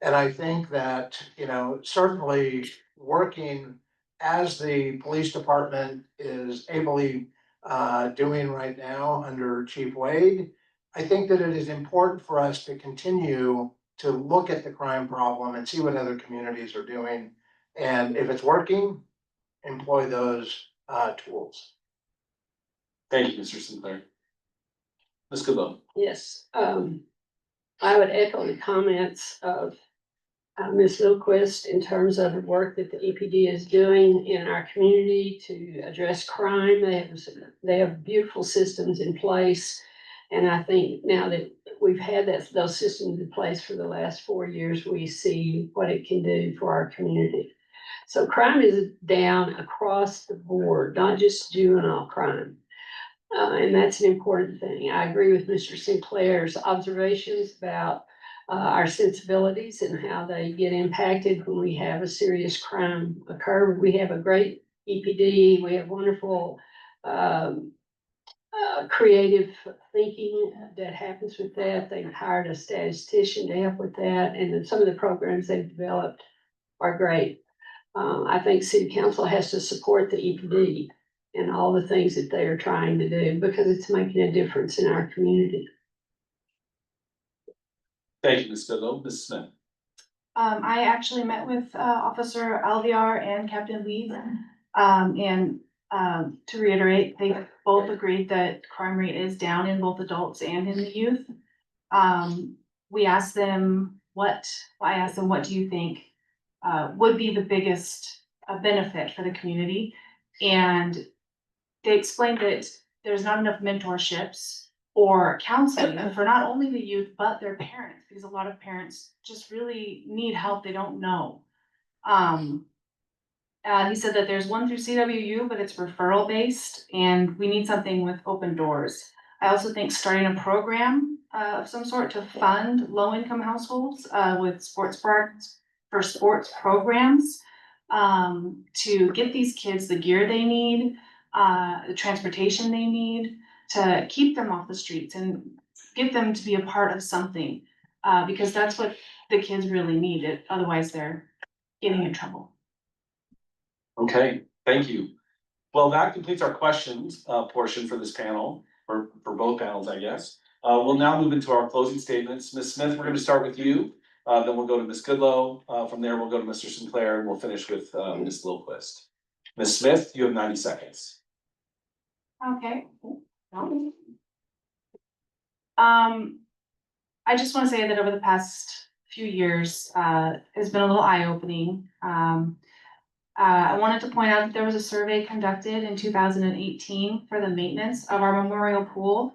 And I think that, you know, certainly working as the police department is ably doing right now under Chief Wade, I think that it is important for us to continue to look at the crime problem and see what other communities are doing. And if it's working, employ those tools. Thank you, Mr. Sinclair. Ms. Goodloe. Yes, I would echo the comments of Ms. Lillquist in terms of the work that the EPD is doing in our community to address crime. They have beautiful systems in place. And I think now that we've had those systems in place for the last 4 years, we see what it can do for our community. So crime is down across the board, not just juvenile crime. And that's an important thing. I agree with Mr. Sinclair's observations about our sensibilities and how they get impacted when we have a serious crime occur. We have a great EPD. We have wonderful creative thinking that happens with that. They've hired a statistician to help with that, and then some of the programs they've developed are great. I think City Council has to support the EPD and all the things that they are trying to do because it's making a difference in our community. Thank you, Ms. Goodloe. Ms. Smith. I actually met with Officer Alviar and Captain Lee, and to reiterate, they both agreed that crime rate is down in both adults and in the youth. We asked them I asked them, what do you think would be the biggest benefit for the community? And they explained that there's not enough mentorships or counseling for not only the youth, but their parents, because a lot of parents just really need help they don't know. He said that there's one through CWU, but it's referral based, and we need something with open doors. I also think starting a program of some sort to fund low-income households with sports parks for sports programs to get these kids the gear they need, the transportation they need to keep them off the streets and get them to be a part of something, because that's what the kids really need. Otherwise, they're getting in trouble. Okay, thank you. Well, that completes our questions portion for this panel, or for both panels, I guess. We'll now move into our closing statements. Ms. Smith, we're going to start with you. Then we'll go to Ms. Goodloe. From there, we'll go to Mr. Sinclair, and we'll finish with Ms. Lillquist. Ms. Smith, you have 90 seconds. Okay. I just want to say that over the past few years, it's been a little eye-opening. I wanted to point out that there was a survey conducted in 2018 for the maintenance of our memorial pool.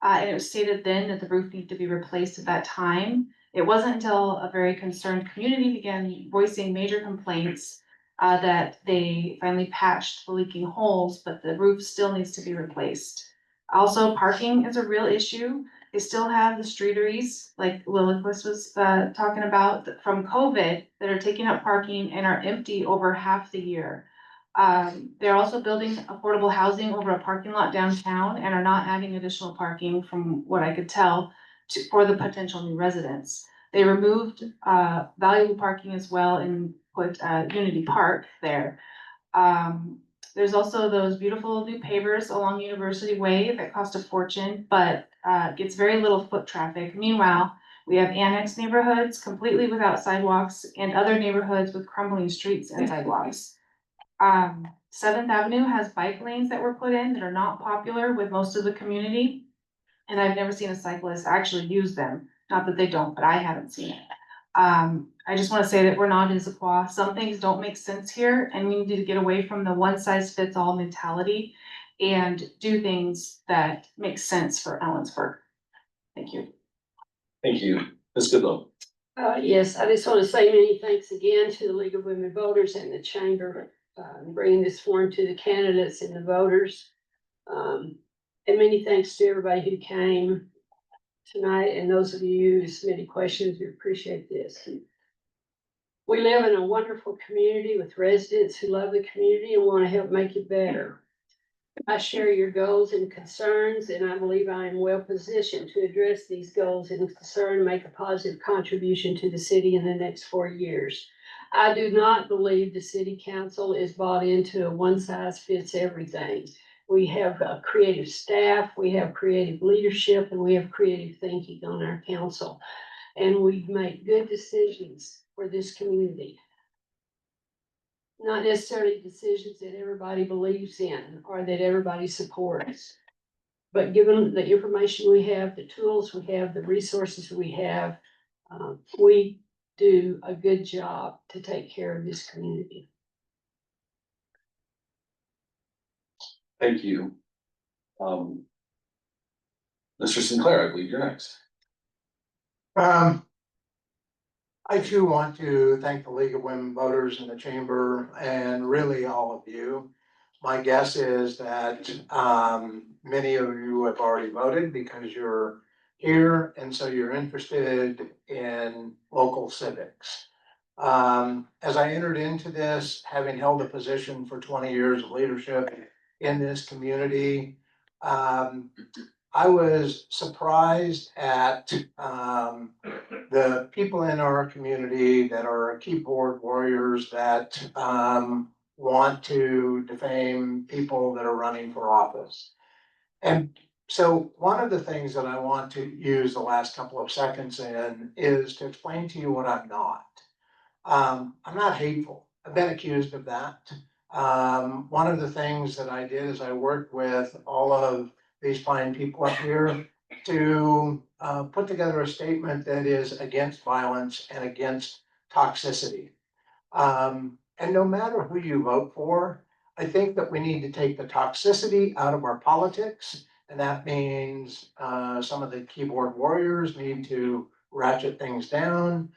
And it was stated then that the roof needed to be replaced at that time. It wasn't until a very concerned community began voicing major complaints that they finally patched the leaking holes, but the roof still needs to be replaced. Also, parking is a real issue. They still have the streeteries, like Lillquist was talking about, from COVID, that are taking up parking and are empty over half the year. They're also building affordable housing over a parking lot downtown and are not adding additional parking, from what I could tell, for the potential new residents. They removed valuable parking as well and put Unity Park there. There's also those beautiful new pavers along University Way that cost a fortune, but gets very little foot traffic. Meanwhile, we have annex neighborhoods completely without sidewalks and other neighborhoods with crumbling streets and sidewalks. 7th Avenue has bike lanes that were put in that are not popular with most of the community. And I've never seen a cyclist actually use them. Not that they don't, but I haven't seen it. I just want to say that we're not Issaquah. Some things don't make sense here, and we need to get away from the one-size-fits-all mentality and do things that make sense for Ellensburg. Thank you. Thank you. Ms. Goodloe. Yes, I just want to say many thanks again to the League of Women Voters and the Chamber, bringing this forum to the candidates and the voters. And many thanks to everybody who came tonight, and those of you who submitted questions, we appreciate this. We live in a wonderful community with residents who love the community and want to help make it better. I share your goals and concerns, and I believe I am well positioned to address these goals and concerns and make a positive contribution to the city in the next 4 years. I do not believe the city council is bought into a one-size-fits-everything. We have a creative staff, we have creative leadership, and we have creative thinking on our council. And we make good decisions for this community. Not necessarily decisions that everybody believes in or that everybody supports. But given the information we have, the tools we have, the resources we have, we do a good job to take care of this community. Thank you. Mr. Sinclair, I believe you're next. I too want to thank the League of Women Voters and the Chamber and really all of you. My guess is that many of you have already voted because you're here and so you're interested in local civics. As I entered into this, having held a position for 20 years of leadership in this community, I was surprised at the people in our community that are keyboard warriors that want to defame people that are running for office. And so one of the things that I want to use the last couple of seconds in is to explain to you what I'm not. I'm not hateful. I've been accused of that. One of the things that I did is I worked with all of these fine people up here to put together a statement that is against violence and against toxicity. And no matter who you vote for, I think that we need to take the toxicity out of our politics. And that means some of the keyboard warriors need to ratchet things down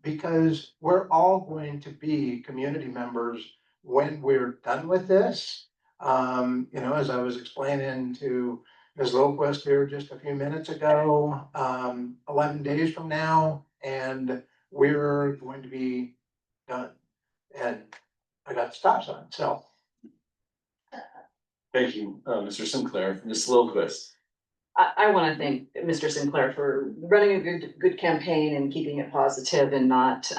because we're all going to be community members when we're done with this. You know, as I was explaining to Ms. Lillquist here just a few minutes ago, 11 days from now, and we're going to be done. And I got the stop sign, so. Thank you, Mr. Sinclair. Ms. Lillquist. I want to thank Mr. Sinclair for running a good campaign and keeping it positive and not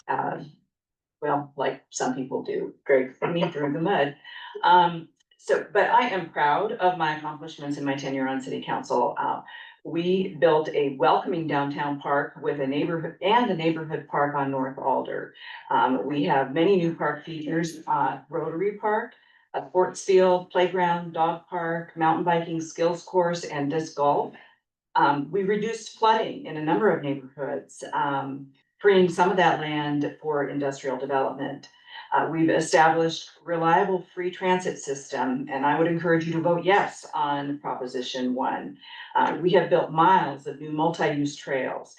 Well, like some people do, Greg put me through the mud. But I am proud of my accomplishments in my tenure on city council. We built a welcoming downtown park with a neighborhood park on North Alder. We have many new park features, Rotary Park, a sports field, playground, dog park, mountain biking, skills course, and disc golf. We reduced flooding in a number of neighborhoods, freeing some of that land for industrial development. We've established reliable free transit system, and I would encourage you to vote yes on Proposition 1. We have built miles of new multi-use trails.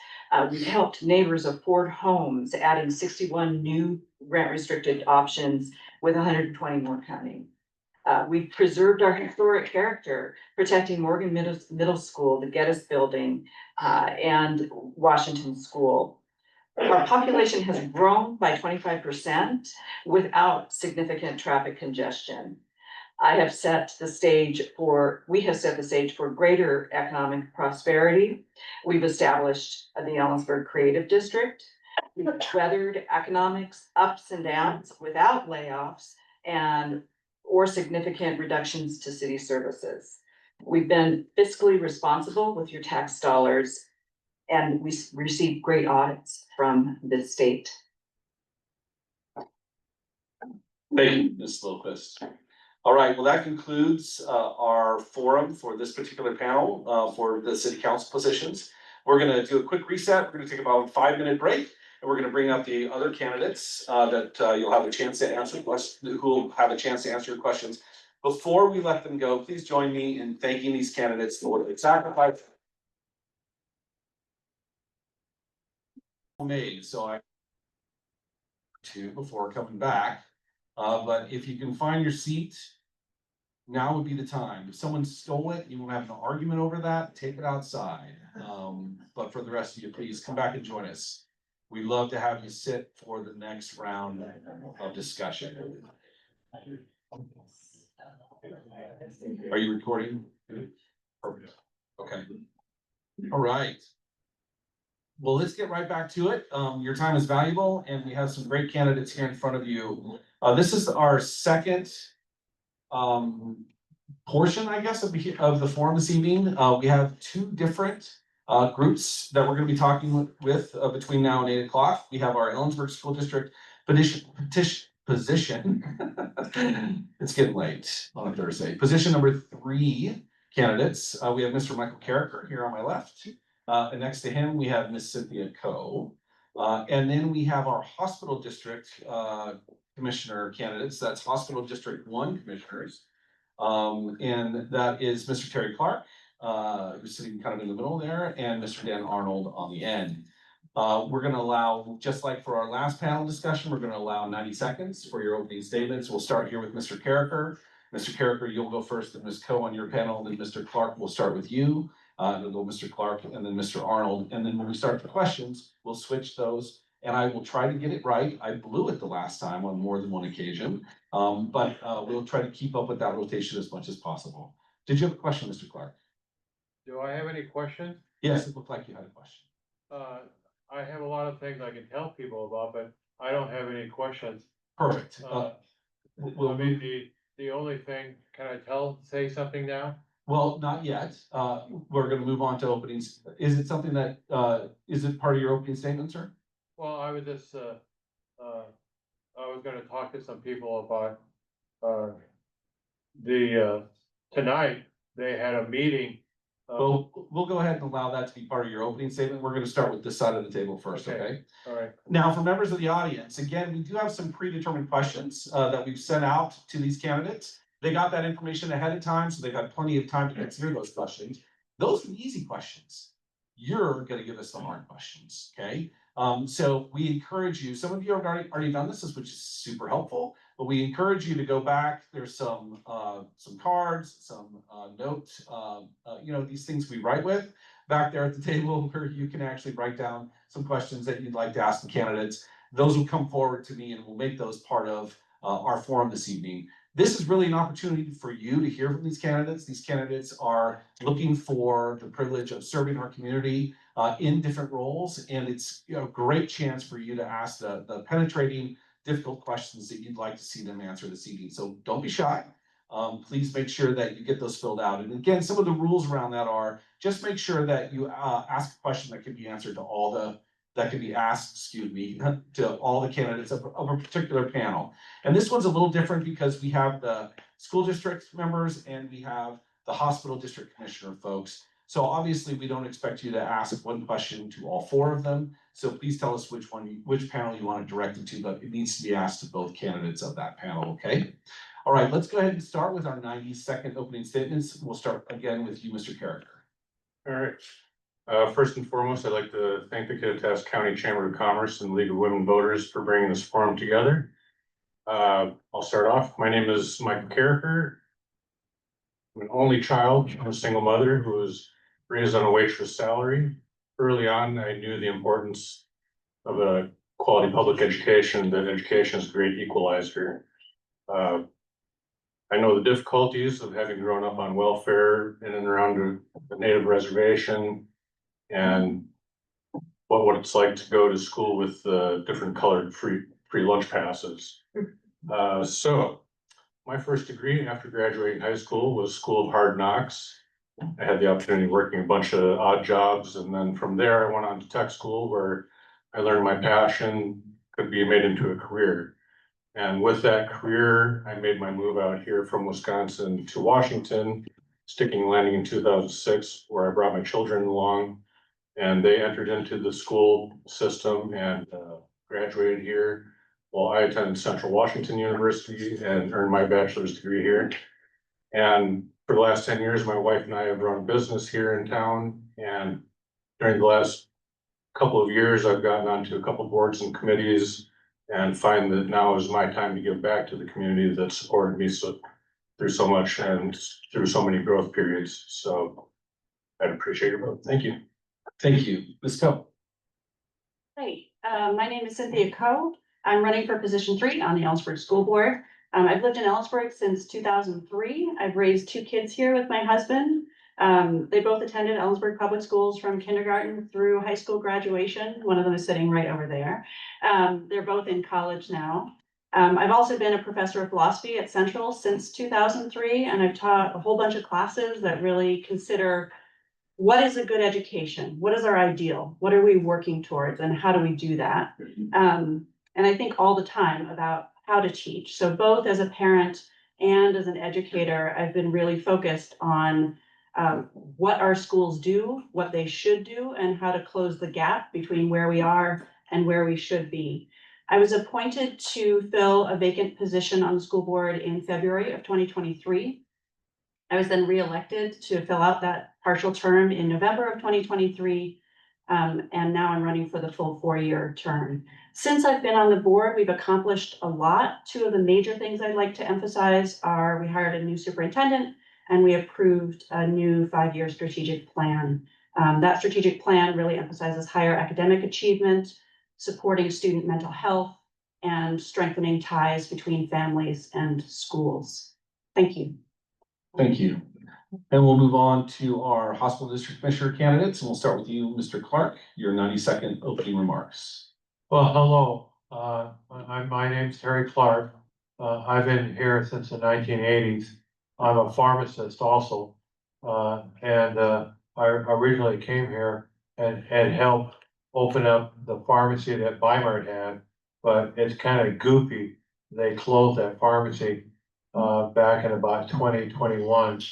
We've helped neighbors afford homes, adding 61 new rent-restricted options with 120 more coming. We've preserved our historic character, protecting Morgan Middle School, the Geddes Building, and Washington School. Our population has grown by 25% without significant traffic congestion. We have set the stage for greater economic prosperity. We've established the Ellensburg Creative District. We've weathered economics ups and downs without layoffs or significant reductions to city services. We've been fiscally responsible with your tax dollars, and we receive great audits from the state. Thank you, Ms. Lillquist. All right, well, that concludes our forum for this particular panel for the city council positions. We're gonna do a quick reset. We're gonna take about a 5-minute break, and we're gonna bring up the other candidates that you'll have a chance to answer questions, who will have a chance to answer your questions. Before we let them go, please join me in thanking these candidates for the sacrifice made. So before coming back, but if you can find your seat, now would be the time. If someone stole it, you won't have an argument over that, take it outside. But for the rest of you, please come back and join us. We'd love to have you sit for the next round of discussion. Are you recording? Perfect. Okay. All right. Well, let's get right back to it. Your time is valuable, and we have some great candidates here in front of you. This is our second portion, I guess, of the forum this evening. We have 2 different groups that we're going to be talking with between now and 8 o'clock. We have our Ellensburg School District position. It's getting late on a Thursday. Position number 3 candidates. We have Mr. Michael Karraker here on my left. And next to him, we have Miss Cynthia Coe. And then we have our hospital district commissioner candidates. That's hospital district 1 commissioners. And that is Mr. Terry Clark, who's sitting kind of in the middle there, and Mr. Dan Arnold on the end. We're gonna allow, just like for our last panel discussion, we're gonna allow 90 seconds for your opening statements. We'll start here with Mr. Karraker. Mr. Karraker, you'll go first, and Ms. Coe on your panel, then Mr. Clark will start with you. And then go Mr. Clark, and then Mr. Arnold. And then when we start the questions, we'll switch those, and I will try to get it right. I blew it the last time on more than one occasion. But we'll try to keep up with that rotation as much as possible. Did you have a question, Mr. Clark? Do I have any questions? Yes, it looked like you had a question. I have a lot of things I can tell people about, but I don't have any questions. Perfect. I mean, the only thing, can I say something now? Well, not yet. We're gonna move on to openings. Is it something that, is it part of your opening statement, sir? Well, I was just, I was gonna talk to some people about, tonight, they had a meeting. Well, we'll go ahead and allow that to be part of your opening statement. We're gonna start with this side of the table first, okay? All right. Now, for members of the audience, again, we do have some predetermined questions that we've sent out to these candidates. They got that information ahead of time, so they've had plenty of time to consider those questions. Those are the easy questions. You're gonna give us the hard questions, okay? So we encourage you, some of you have already done this, which is super helpful, but we encourage you to go back. There's some cards, some notes, these things we write with back there at the table where you can actually write down some questions that you'd like to ask the candidates. Those will come forward to me, and we'll make those part of our forum this evening. This is really an opportunity for you to hear from these candidates. These candidates are looking for the privilege of serving our community in different roles, and it's a great chance for you to ask the penetrating, difficult questions that you'd like to see them answer this evening. So don't be shy. Please make sure that you get those filled out. And again, some of the rules around that are just make sure that you ask a question that can be answered to all the that can be asked, excuse me, to all the candidates of a particular panel. And this one's a little different because we have the school district members and we have the hospital district commissioner folks. So obviously we don't expect you to ask one question to all four of them. So please tell us which panel you want to direct it to, but it needs to be asked to both candidates of that panel, okay? All right, let's go ahead and start with our 90-second opening statements. We'll start again with you, Mr. Karraker. All right. First and foremost, I'd like to thank the Kittitas County Chamber of Commerce and League of Women Voters for bringing this forum together. I'll start off. My name is Michael Karraker. I'm an only child. I'm a single mother who was raised on a waitress salary. Early on, I knew the importance of a quality public education, that education is a great equalizer. I know the difficulties of having grown up on welfare in and around the native reservation and what it's like to go to school with different colored free lunch passes. So my first degree after graduating high school was School of Hard Knocks. I had the opportunity of working a bunch of odd jobs, and then from there I went on to tech school where I learned my passion could be made into a career. And with that career, I made my move out here from Wisconsin to Washington, sticking landing in 2006, where I brought my children along, and they entered into the school system and graduated here. Well, I attended Central Washington University and earned my bachelor's degree here. And for the last 10 years, my wife and I have run a business here in town. And during the last couple of years, I've gotten onto a couple of boards and committees and find that now is my time to give back to the community that supported me through so much and through so many growth periods. So I'd appreciate your vote. Thank you. Thank you. Ms. Coe. Hey, my name is Cynthia Coe. I'm running for position 3 on the Ellensburg School Board. I've lived in Ellensburg since 2003. I've raised 2 kids here with my husband. They both attended Ellensburg Public Schools from kindergarten through high school graduation. One of them is sitting right over there. They're both in college now. I've also been a professor of philosophy at Central since 2003, and I've taught a whole bunch of classes that really consider what is a good education? What is our ideal? What are we working towards, and how do we do that? And I think all the time about how to teach. So both as a parent and as an educator, I've been really focused on what our schools do, what they should do, and how to close the gap between where we are and where we should be. I was appointed to fill a vacant position on the school board in February of 2023. I was then reelected to fill out that partial term in November of 2023. And now I'm running for the full 4-year term. Since I've been on the board, we've accomplished a lot. 2 of the major things I'd like to emphasize are we hired a new superintendent and we approved a new 5-year strategic plan. That strategic plan really emphasizes higher academic achievement, supporting student mental health, and strengthening ties between families and schools. Thank you. Thank you. And we'll move on to our hospital district commissioner candidates, and we'll start with you, Mr. Clark, your 90-second opening remarks. Well, hello. My name's Terry Clark. I've been here since the 1980s. I'm a pharmacist also. I originally came here and helped open up the pharmacy that Weimar had, but it's kind of goofy. They closed that pharmacy back in about 2021.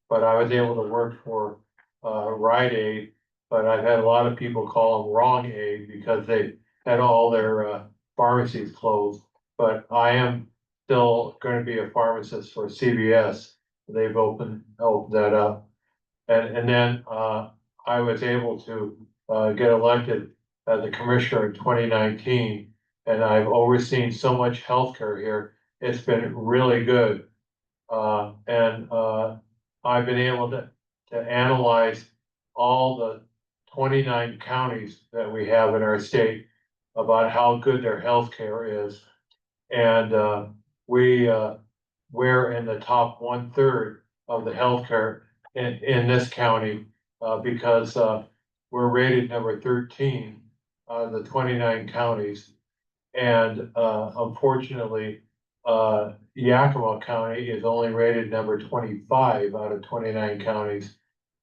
But I was able to work for Rite Aid, but I've had a lot of people call them Wrong Aid because they had all their pharmacies closed. But I am still going to be a pharmacist for CVS. They've opened that up. And then I was able to get elected as a commissioner in 2019, and I've overseen so much healthcare here. It's been really good. I've been able to analyze all the 29 counties that we have in our state about how good their healthcare is. And we're in the top 1/3 of the healthcare in this county because we're rated number 13 out of the 29 counties. And unfortunately, Yakima County is only rated number 25 out of 29 counties.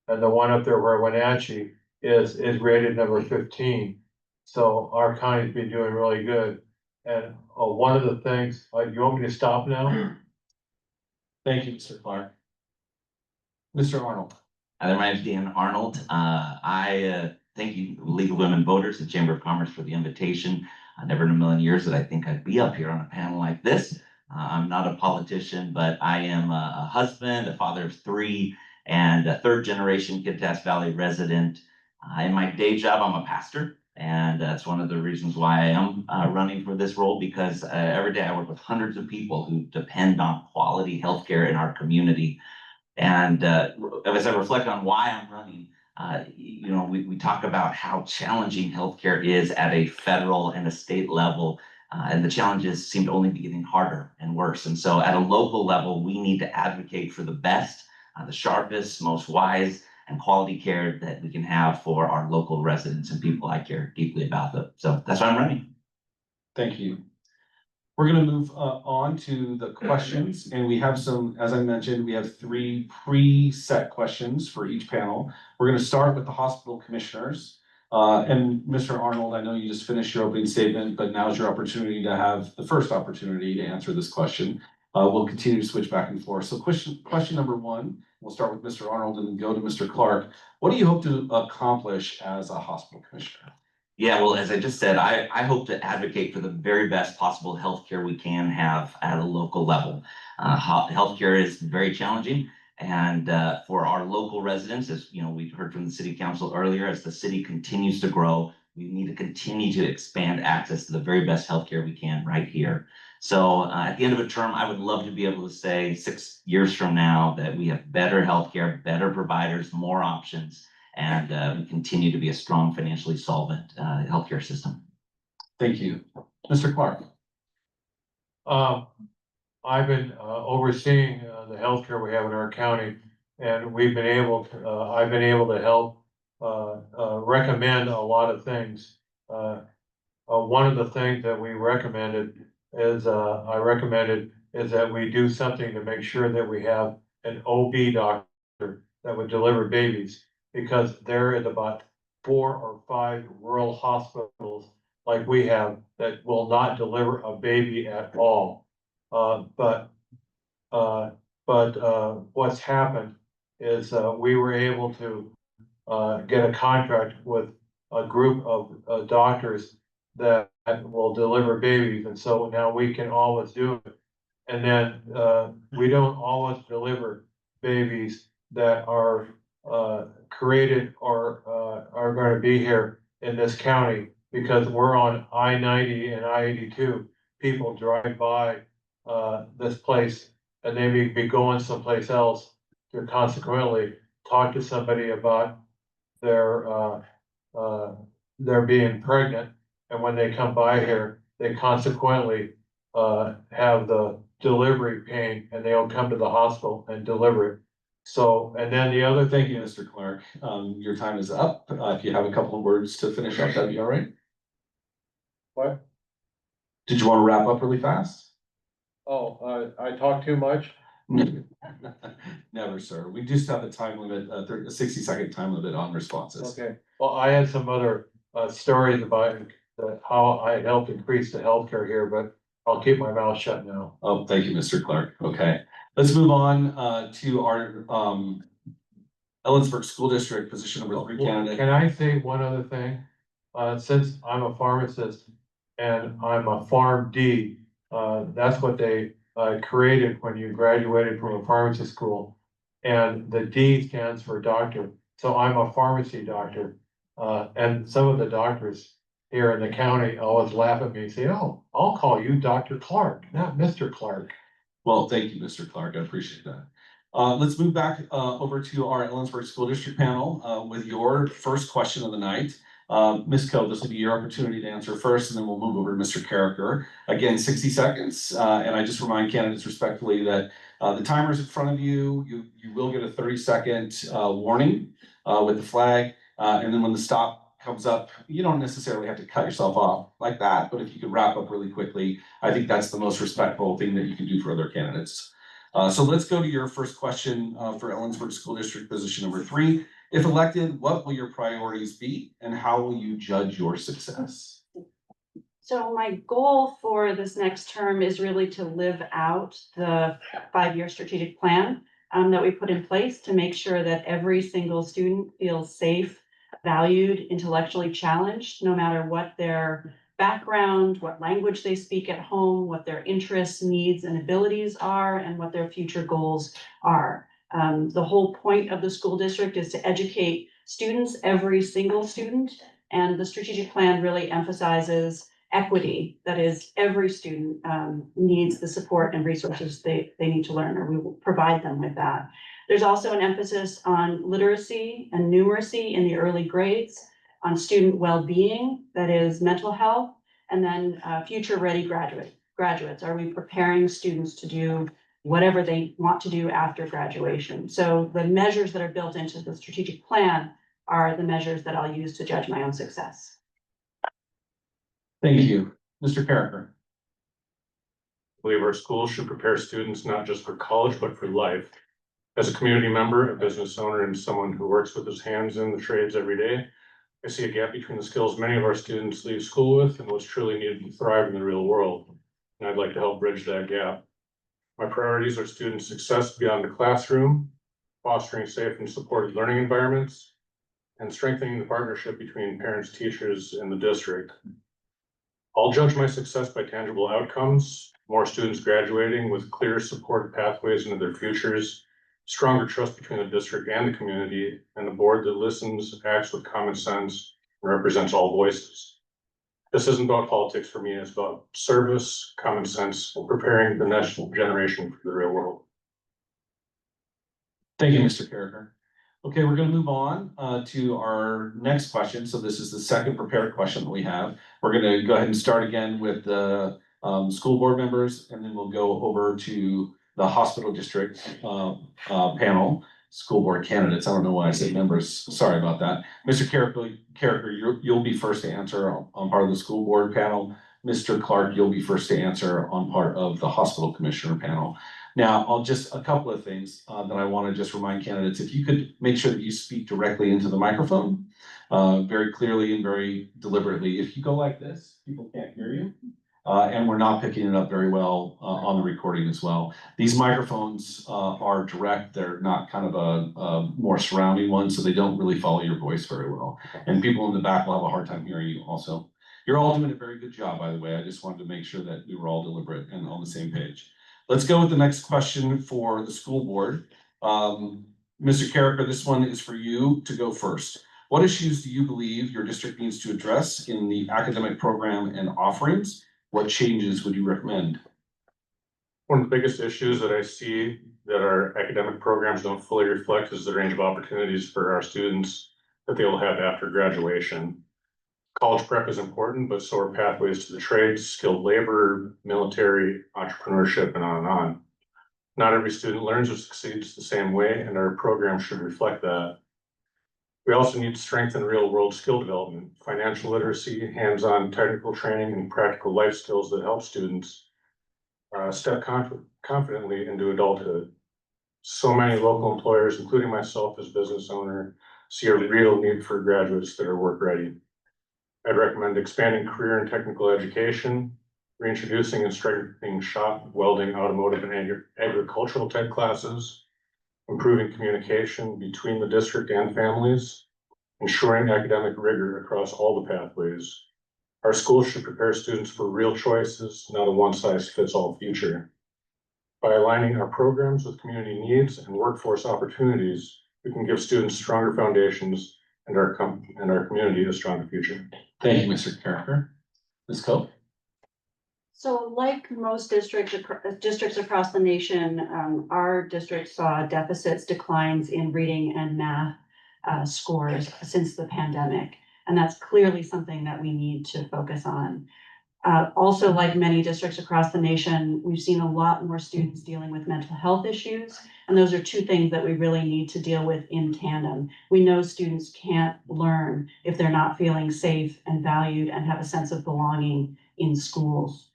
And the one up there where Wenatchee is rated number 15. So our county's been doing really good. And one of the things, you want me to stop now? Thank you, Mr. Clark. Mr. Arnold. Hi there, my name's Dan Arnold. I thank you, League of Women Voters, the Chamber of Commerce, for the invitation. Never in a million years that I think I'd be up here on a panel like this. I'm not a politician, but I am a husband, a father of 3, and a 3rd-generation Kittitas Valley resident. In my day job, I'm a pastor, and that's one of the reasons why I am running for this role, because every day I work with hundreds of people who depend on quality healthcare in our community. And as I reflect on why I'm running, we talk about how challenging healthcare is at a federal and a state level, and the challenges seem to only be getting harder and worse. And so at a local level, we need to advocate for the best, the sharpest, most wise, and quality care that we can have for our local residents and people I care deeply about them. So that's why I'm running. Thank you. We're going to move on to the questions, and we have some, as I mentioned, we have 3 preset questions for each panel. We're going to start with the hospital commissioners. And Mr. Arnold, I know you just finished your opening statement, but now's your opportunity to have the first opportunity to answer this question. We'll continue to switch back and forth. So question number 1, we'll start with Mr. Arnold and then go to Mr. Clark. What do you hope to accomplish as a hospital commissioner? Yeah, well, as I just said, I hope to advocate for the very best possible healthcare we can have at a local level. Healthcare is very challenging, and for our local residents, as you know, we heard from the city council earlier, as the city continues to grow, we need to continue to expand access to the very best healthcare we can right here. So at the end of a term, I would love to be able to say 6 years from now that we have better healthcare, better providers, more options, and we continue to be a strong, financially solvent healthcare system. Thank you. Mr. Clark. I've been overseeing the healthcare we have in our county, and we've been able to, I've been able to help recommend a lot of things. One of the things that we recommended is, is that we do something to make sure that we have an OB doctor that would deliver babies, because there is about 4 or 5 rural hospitals like we have that will not deliver a baby at all. But what's happened is we were able to get a contract with a group of doctors that will deliver babies, and so now we can always do it. And then we don't always deliver babies that are created or are going to be here in this county, because we're on I-90 and I-82. People drive by this place and they may be going someplace else to consequently talk to somebody about their being pregnant, and when they come by here, they consequently have the delivery pain, and they'll come to the hospital and deliver it. So, and then the other thing. Thank you, Mr. Clark. Your time is up. If you have a couple of words to finish up, that'd be all right. What? Did you want to wrap up really fast? Oh, I talk too much? Never, sir. We just have the time limit, a 60-second time limit on responses. Okay, well, I had some other stories about how I helped increase the healthcare here, but I'll keep my mouth shut now. Oh, thank you, Mr. Clark. Okay, let's move on to our Ellensburg School District position number 3 candidate. Can I say one other thing? Since I'm a pharmacist and I'm a Pharm D, that's what they created when you graduated from a pharmacy school. And the D stands for doctor. So I'm a pharmacy doctor. And some of the doctors here in the county always laugh at me and say, "Oh, I'll call you Dr. Clark, not Mr. Clark." Well, thank you, Mr. Clark. I appreciate that. Let's move back over to our Ellensburg School District panel with your first question of the night. Ms. Coe, this will be your opportunity to answer first, and then we'll move over to Mr. Karraker. Again, 60 seconds. And I just remind candidates respectfully that the timer's in front of you. You will get a 30-second warning with the flag. And then when the stop comes up, you don't necessarily have to cut yourself off like that, but if you could wrap up really quickly, I think that's the most respectful thing that you can do for other candidates. So let's go to your first question for Ellensburg School District position number 3. If elected, what will your priorities be and how will you judge your success? So my goal for this next term is really to live out the 5-year strategic plan that we put in place to make sure that every single student feels safe, valued, intellectually challenged, no matter what their background, what language they speak at home, what their interests, needs, and abilities are, and what their future goals are. The whole point of the school district is to educate students, every single student, and the strategic plan really emphasizes equity. That is, every student needs the support and resources they need to learn, or we will provide them with that. There's also an emphasis on literacy and numeracy in the early grades, on student well-being, that is mental health, and then future-ready graduates. Are we preparing students to do whatever they want to do after graduation? So the measures that are built into the strategic plan are the measures that I'll use to judge my own success. Thank you. Mr. Karraker. I believe our schools should prepare students not just for college, but for life. As a community member, a business owner, and someone who works with his hands in the trades every day, I see a gap between the skills many of our students leave school with and what's truly needed to thrive in the real world. And I'd like to help bridge that gap. My priorities are student success beyond the classroom, fostering safe and supported learning environments, and strengthening the partnership between parents, teachers, and the district. I'll judge my success by tangible outcomes, more students graduating with clear supported pathways into their futures, stronger trust between the district and the community, and a board that listens, acts with common sense, and represents all voices. This isn't about politics for me, it's about service, common sense, and preparing the next generation for the real world. Thank you, Mr. Karraker. Okay, we're going to move on to our next question. So this is the second prepared question that we have. We're going to go ahead and start again with the school board members, and then we'll go over to the hospital district panel, school board candidates. I don't know why I said members. Sorry about that. Mr. Karraker, you'll be first to answer on part of the school board panel. Mr. Clark, you'll be first to answer on part of the hospital commissioner panel. Now, I'll just a couple of things that I want to just remind candidates. If you could make sure that you speak directly into the microphone, very clearly and very deliberately. If you go like this, people can't hear you. And we're not picking it up very well on the recording as well. These microphones are direct. They're not kind of a more surrounding one, so they don't really follow your voice very well. And people in the back will have a hard time hearing you also. You're all doing a very good job, by the way. I just wanted to make sure that we were all deliberate and on the same page. Let's go with the next question for the school board. Mr. Karraker, this one is for you to go first. What issues do you believe your district needs to address in the academic program and offerings? What changes would you recommend? One of the biggest issues that I see that our academic programs don't fully reflect is the range of opportunities for our students that they will have after graduation. College prep is important, but so are pathways to the trades, skilled labor, military, entrepreneurship, and on and on. Not every student learns or succeeds the same way, and our program should reflect that. We also need to strengthen real-world skill development, financial literacy, hands-on technical training, and practical life skills that help students step confidently into adulthood. So many local employers, including myself as business owner, see a real need for graduates that are work-ready. I'd recommend expanding career and technical education, reintroducing and strengthening shop, welding, automotive, and agricultural tech classes, improving communication between the district and families, ensuring academic rigor across all the pathways. Our schools should prepare students for real choices, not a one-size-fits-all future. By aligning our programs with community needs and workforce opportunities, we can give students stronger foundations and our community a stronger future. Thank you, Mr. Karraker. Ms. Coe? So like most districts across the nation, our district saw deficits, declines in reading and math scores since the pandemic. And that's clearly something that we need to focus on. Also, like many districts across the nation, we've seen a lot more students dealing with mental health issues. And those are two things that we really need to deal with in tandem. We know students can't learn if they're not feeling safe and valued and have a sense of belonging in schools.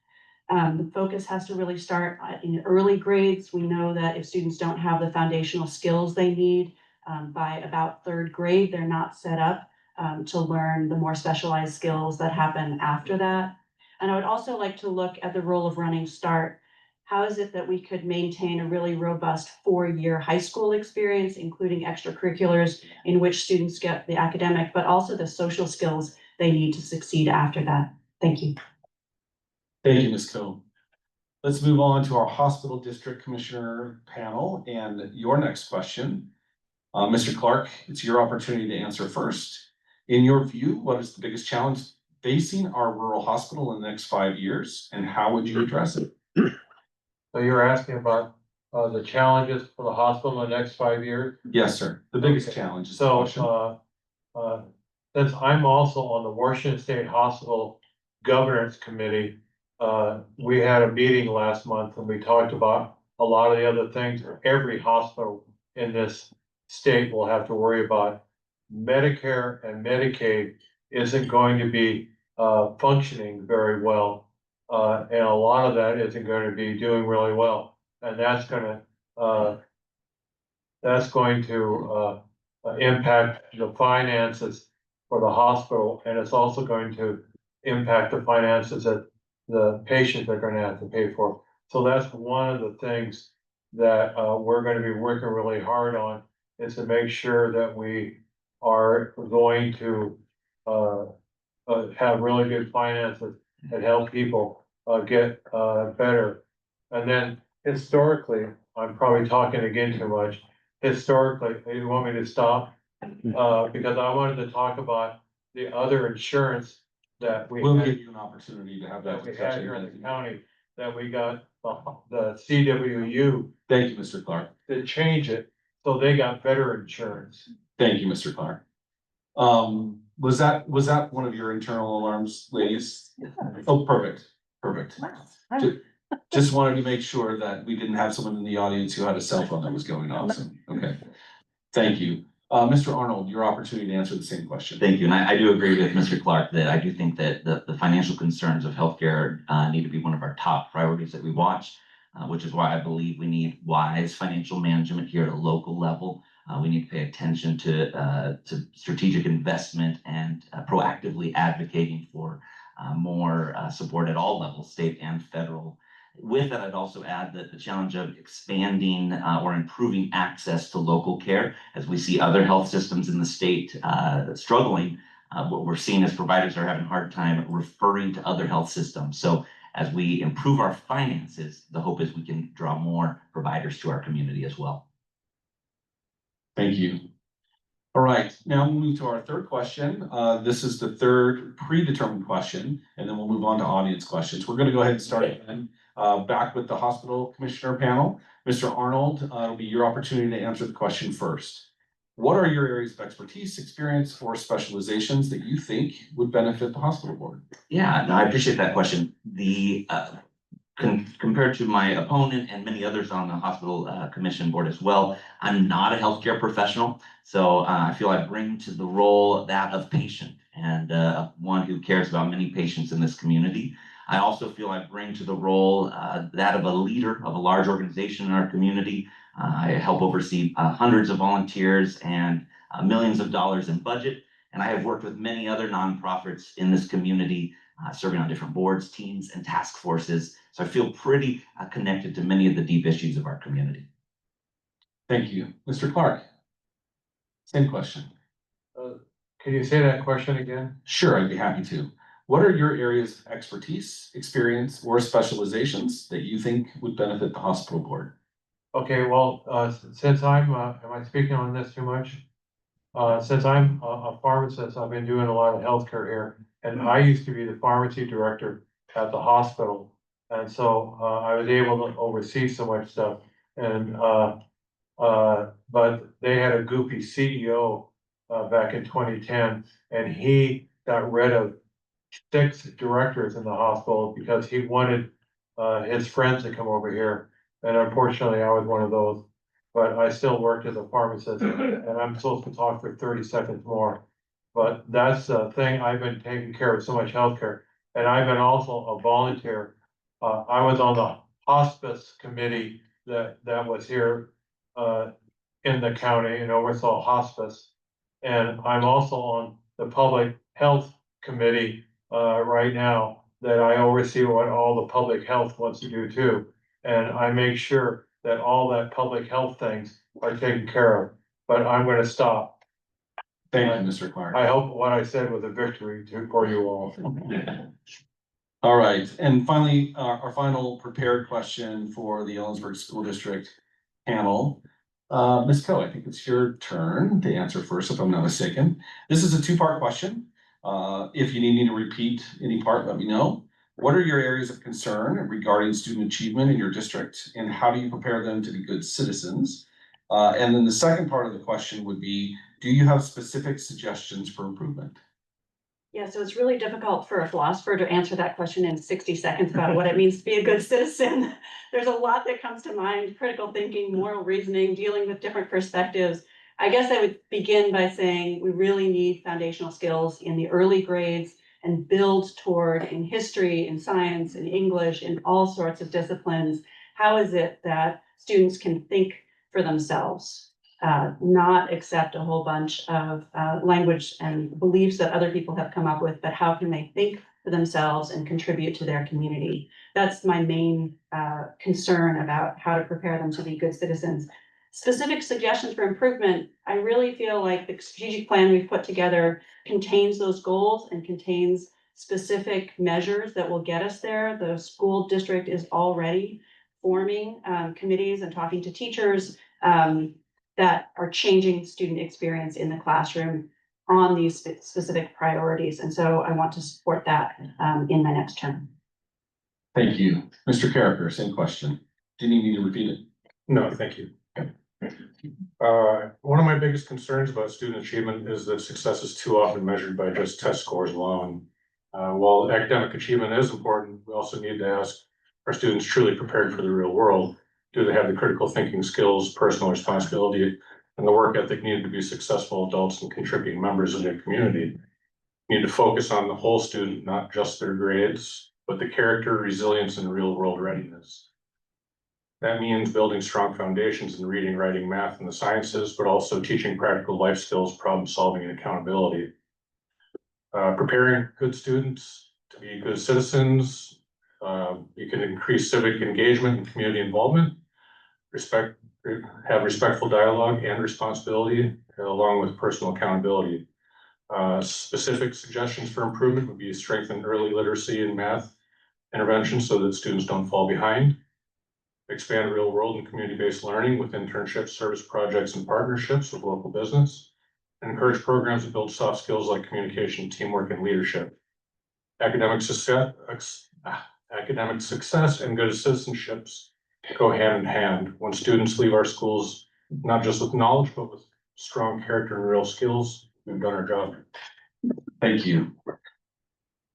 The focus has to really start in early grades. We know that if students don't have the foundational skills they need by about third grade, they're not set up to learn the more specialized skills that happen after that. And I would also like to look at the role of Running Start. How is it that we could maintain a really robust 4-year high school experience, including extracurriculars in which students get the academic, but also the social skills they need to succeed after that? Thank you. Thank you, Ms. Coe. Let's move on to our hospital district commissioner panel and your next question. Mr. Clark, it's your opportunity to answer first. In your view, what is the biggest challenge facing our rural hospital in the next 5 years, and how would you address it? So you're asking about the challenges for the hospital in the next 5 years? Yes, sir. The biggest Okay. challenge is the So, question. since I'm also on the Washington State Hospital Governance Committee, we had a meeting last month and we talked about a lot of the other things every hospital in this state will have to worry about. Medicare and Medicaid isn't going to be functioning very well. And a lot of that isn't going to be doing really well. And that's going to impact the finances for the hospital, and it's also going to impact the finances that the patients are going to have to pay for. So that's one of the things that we're going to be working really hard on, is to make sure that we are going to have really good finances and help people get better. And then historically, I'm probably talking again too much. Historically, you want me to stop? Because I wanted to talk about the other insurance that We'll give you an opportunity to have that we had discussion. here in the county, that we got the CWU Thank you, Mr. Clark. to change it, so they got better insurance. Thank you, Mr. Clark. Was that one of your internal alarms, ladies? Oh, perfect, perfect. Just wanted to make sure that we didn't have someone in the audience who had a cell phone that was going off. So, okay. Thank you. Mr. Arnold, your opportunity to answer the same question. Thank you, and I do agree with Mr. Clark that I do think that the financial concerns of healthcare need to be one of our top priorities that we watch, which is why I believe we need wise financial management here at a local level. We need to pay attention to strategic investment and proactively advocating for more support at all levels, state and federal. With that, I'd also add that the challenge of expanding or improving access to local care, as we see other health systems in the state struggling, what we're seeing is providers are having a hard time referring to other health systems. So as we improve our finances, the hope is we can draw more providers to our community as well. Thank you. All right, now we'll move to our third question. This is the third predetermined question, and then we'll move on to audience questions. We're going to go ahead and start again. Back with the hospital commissioner panel. Mr. Arnold, it'll be your opportunity to answer the question first. What are your areas of expertise, experience, or specializations that you think would benefit the hospital board? Yeah, no, I appreciate that question. Compared to my opponent and many others on the hospital commission board as well, I'm not a healthcare professional. So I feel I bring to the role that of patient and one who cares about many patients in this community. I also feel I bring to the role that of a leader of a large organization in our community. I help oversee hundreds of volunteers and millions of dollars in budget. And I have worked with many other nonprofits in this community, serving on different boards, teams, and task forces. So I feel pretty connected to many of the deep issues of our community. Thank you. Mr. Clark, same question. Can you say that question again? Sure, I'd be happy to. What are your areas of expertise, experience, or specializations that you think would benefit the hospital board? Okay, well, since I'm, am I speaking on this too much? Since I'm a pharmacist, I've been doing a lot of healthcare here, and I used to be the pharmacy director at the hospital. And so I was able to oversee so much stuff. And but they had a goofy CEO back in 2010, and he got rid of 6 directors in the hospital because he wanted his friends to come over here. And unfortunately, I was one of those, but I still worked as a pharmacist and I'm supposed to talk for 30 seconds more. But that's the thing, I've been taking care of so much healthcare, and I've been also a volunteer. I was on the hospice committee that was here in the county and oversaw hospice. And I'm also on the public health committee right now that I oversee what all the public health wants to do too. And I make sure that all that public health things are taken care of, but I'm gonna stop. Thank you, Mr. Clark. I hope what I said was a victory for you all. All right, and finally, our final prepared question for the Ellensburg School District panel. Ms. Coe, I think it's your turn to answer first, if I'm not mistaken. This is a two-part question. If you need me to repeat any part, let me know. What are your areas of concern regarding student achievement in your district, and how do you prepare them to be good citizens? And then the second part of the question would be, do you have specific suggestions for improvement? Yeah, so it's really difficult for a philosopher to answer that question in 60 seconds about what it means to be a good citizen. There's a lot that comes to mind: critical thinking, moral reasoning, dealing with different perspectives. I guess I would begin by saying we really need foundational skills in the early grades and build toward, in history, in science, in English, in all sorts of disciplines. How is it that students can think for themselves? Not accept a whole bunch of language and beliefs that other people have come up with, but how can they think for themselves and contribute to their community? That's my main concern about how to prepare them to be good citizens. Specific suggestions for improvement: I really feel like the strategic plan we've put together contains those goals and contains specific measures that will get us there. The school district is already forming committees and talking to teachers that are changing student experience in the classroom on these specific priorities. And so I want to support that in my next term. Thank you. Mr. Karraker, same question. Do you need me to repeat it? No, thank you. One of my biggest concerns about student achievement is that success is too often measured by just test scores alone. While academic achievement is important, we also need to ask, are students truly prepared for the real world? Do they have the critical thinking skills, personal responsibility, and the work ethic needed to be successful adults and contributing members of their community? We need to focus on the whole student, not just their grades, but the character, resilience, and real world readiness. That means building strong foundations in reading, writing, math, and the sciences, but also teaching practical life skills, problem solving, and accountability. Preparing good students to be good citizens. You can increase civic engagement and community involvement, have respectful dialogue and responsibility, along with personal accountability. Specific suggestions for improvement would be strengthen early literacy in math intervention so that students don't fall behind. Expand real world and community-based learning with internships, service projects, and partnerships with local business. And encourage programs that build soft skills like communication, teamwork, and leadership. Academic success and good citizenships go hand in hand. When students leave our schools, not just with knowledge, but with strong character and real skills, we've done our job. Thank you.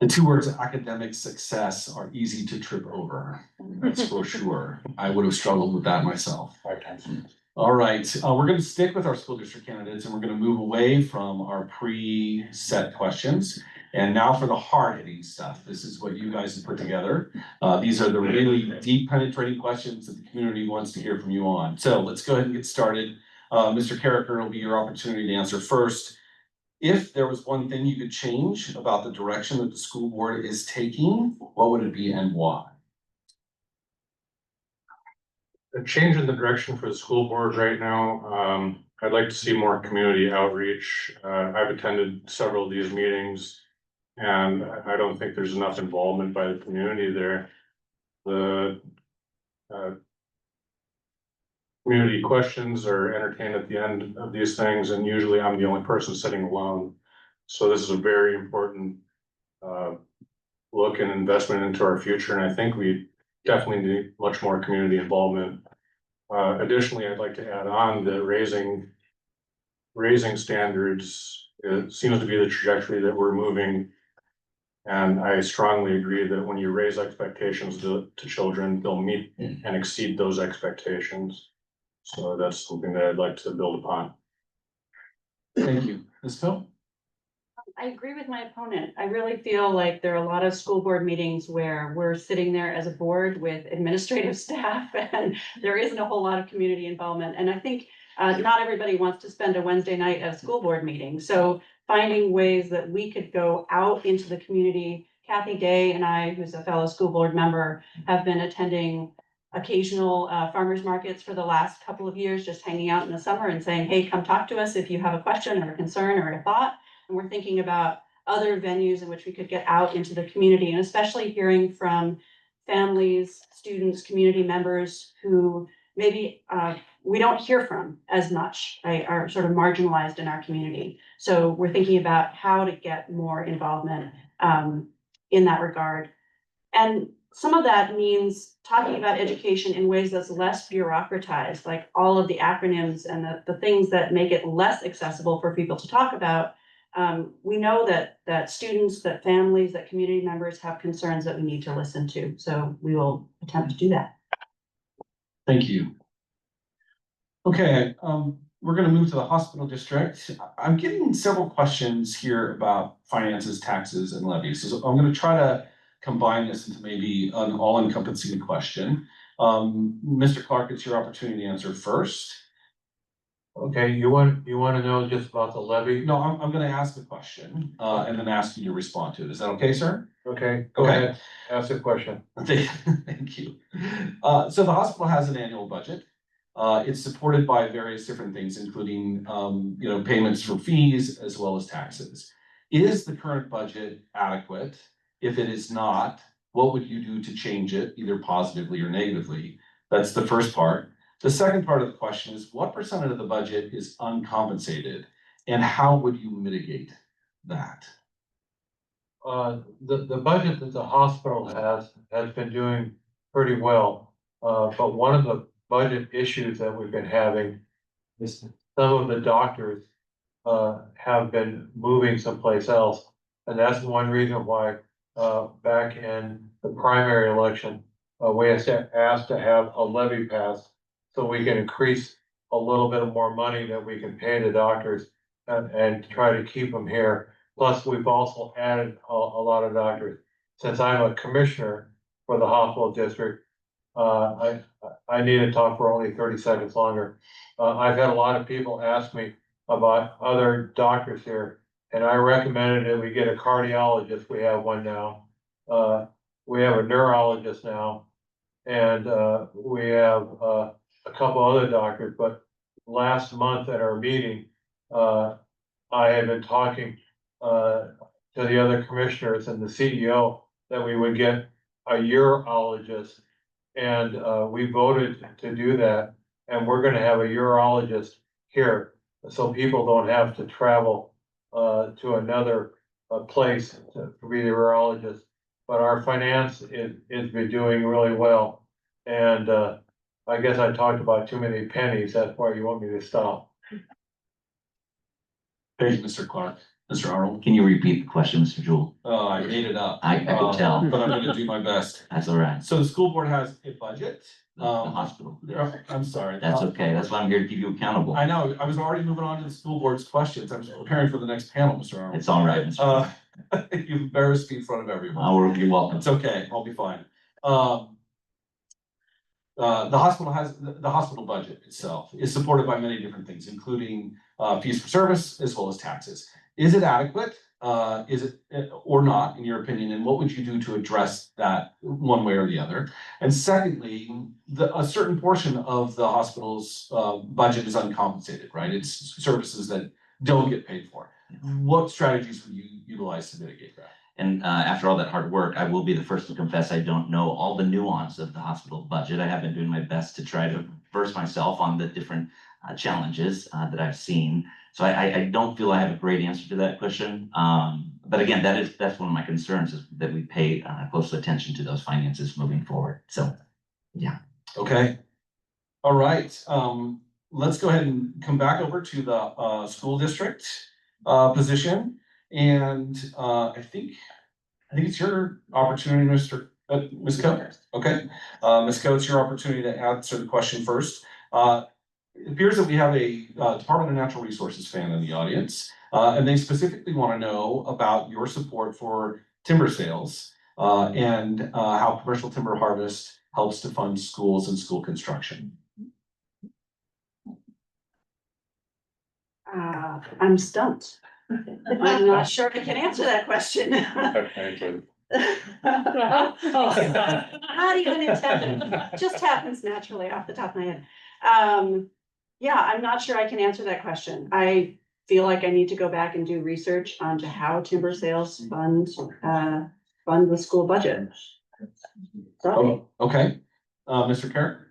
The two words academic success are easy to trip over. That's for sure. I would have struggled with that myself. 5 times. All right, we're going to stick with our school district candidates and we're going to move away from our pre-set questions. And now for the hard-hitting stuff. This is what you guys have put together. These are the really deep penetrating questions that the community wants to hear from you on. So let's go ahead and get started. Mr. Karraker, it'll be your opportunity to answer first. If there was one thing you could change about the direction that the school board is taking, what would it be and why? A change in the direction for the school board right now. I'd like to see more community outreach. I've attended several of these meetings and I don't think there's enough involvement by the community there. The community questions are entertained at the end of these things, and usually I'm the only person sitting alone. So this is a very important look and investment into our future, and I think we definitely need much more community involvement. Additionally, I'd like to add on that raising standards, it seems to be the trajectory that we're moving And I strongly agree that when you raise expectations to children, they'll meet and exceed those expectations. So that's something that I'd like to build upon. Thank you. Ms. Phil? I agree with my opponent. I really feel like there are a lot of school board meetings where we're sitting there as a board with administrative staff and there isn't a whole lot of community involvement. And I think not everybody wants to spend a Wednesday night at a school board meeting. So finding ways that we could go out into the community. Kathy Day and I, who's a fellow school board member, have been attending occasional farmers markets for the last couple of years, just hanging out in the summer and saying, hey, come talk to us if you have a question or a concern or a thought. And we're thinking about other venues in which we could get out into the community, and especially hearing from families, students, community members who maybe we don't hear from as much, right, are sort of marginalized in our community. So we're thinking about how to get more involvement in that regard. And some of that means talking about education in ways that's less bureaucratized, like all of the acronyms and the things that make it less accessible for people to talk about. We know that students, that families, that community members have concerns that we need to listen to. So we will attempt to do that. Thank you. Okay, we're gonna move to the hospital district. I'm getting several questions here about finances, taxes, and levies. So I'm gonna try to combine this into maybe an all-encompassing question. Mr. Clark, it's your opportunity to answer first. Okay, you want to know just about the levy? No, I'm gonna ask the question, and then ask you to respond to it. Is that okay, sir? Okay, go Okay. ahead, ask the question. Thank you. So the hospital has an annual budget. It's supported by various different things, including, payments for fees as well as taxes. Is the current budget adequate? If it is not, what would you do to change it, either positively or negatively? That's the first part. The second part of the question is, what percentage of the budget is uncompensated, and how would you mitigate that? The budget that the hospital has been doing pretty well. But one of the budget issues that we've been having is some of the doctors have been moving someplace else. And that's one reason why back in the primary election, we asked to have a levy passed so we can increase a little bit more money that we can pay the doctors and try to keep them here. Plus, we've also added a lot of doctors. Since I'm a commissioner for the hospital district, I need to talk for only 30 seconds longer. I've had a lot of people ask me about other doctors here, and I recommended that we get a cardiologist. We have one now. We have a neurologist now, and we have a couple other doctors. But last month at our meeting, I had been talking to the other commissioners and the CEO that we would get a urologist, and we voted to do that. And we're gonna have a urologist here, so people don't have to travel to another place to be the urologist. But our finance is been doing really well. And I guess I talked about too many pennies, that's why you want me to stop. Thank you, Mr. Clark. Mr. Arnold? Can you repeat the question, Mr. Jewell? I made it up. I could tell. But I'm gonna do my best. That's all right. So the school board has a budget. The hospital. I'm sorry. That's okay. That's why I'm here to keep you accountable. I know, I was already moving on to the school board's questions. I was preparing for the next panel, Mr. Arnold. It's all right, Mr. You embarrassed me in front of everyone. Oh, you're welcome. It's okay, I'll be fine. The hospital budget itself is supported by many different things, including fees for service as well as taxes. Is it adequate? Is it or not, in your opinion, and what would you do to address that one way or the other? And secondly, a certain portion of the hospital's budget is uncompensated, right? It's services that don't get paid for. What strategies would you utilize to mitigate that? And after all that hard work, I will be the first to confess I don't know all the nuance of the hospital budget. I have been doing my best to try to verse myself on the different challenges that I've seen. So I don't feel I have a great answer to that question. But again, that's one of my concerns, is that we pay close attention to those finances moving forward. So, yeah. Okay. All right. Let's go ahead and come back over to the school district position. And I think I think it's your opportunity, Ms. Coe. Okay, Ms. Coe, it's your opportunity to answer the question first. It appears that we have a Department of Natural Resources fan in the audience, and they specifically want to know about your support for timber sales and how commercial timber harvest helps to fund schools and school construction. I'm stumped. I'm not sure I can answer that question. Not even intended, just happens naturally off the top of my head. Yeah, I'm not sure I can answer that question. I feel like I need to go back and do research onto how timber sales fund the school budget. Sorry. Okay, Mr. Karraker?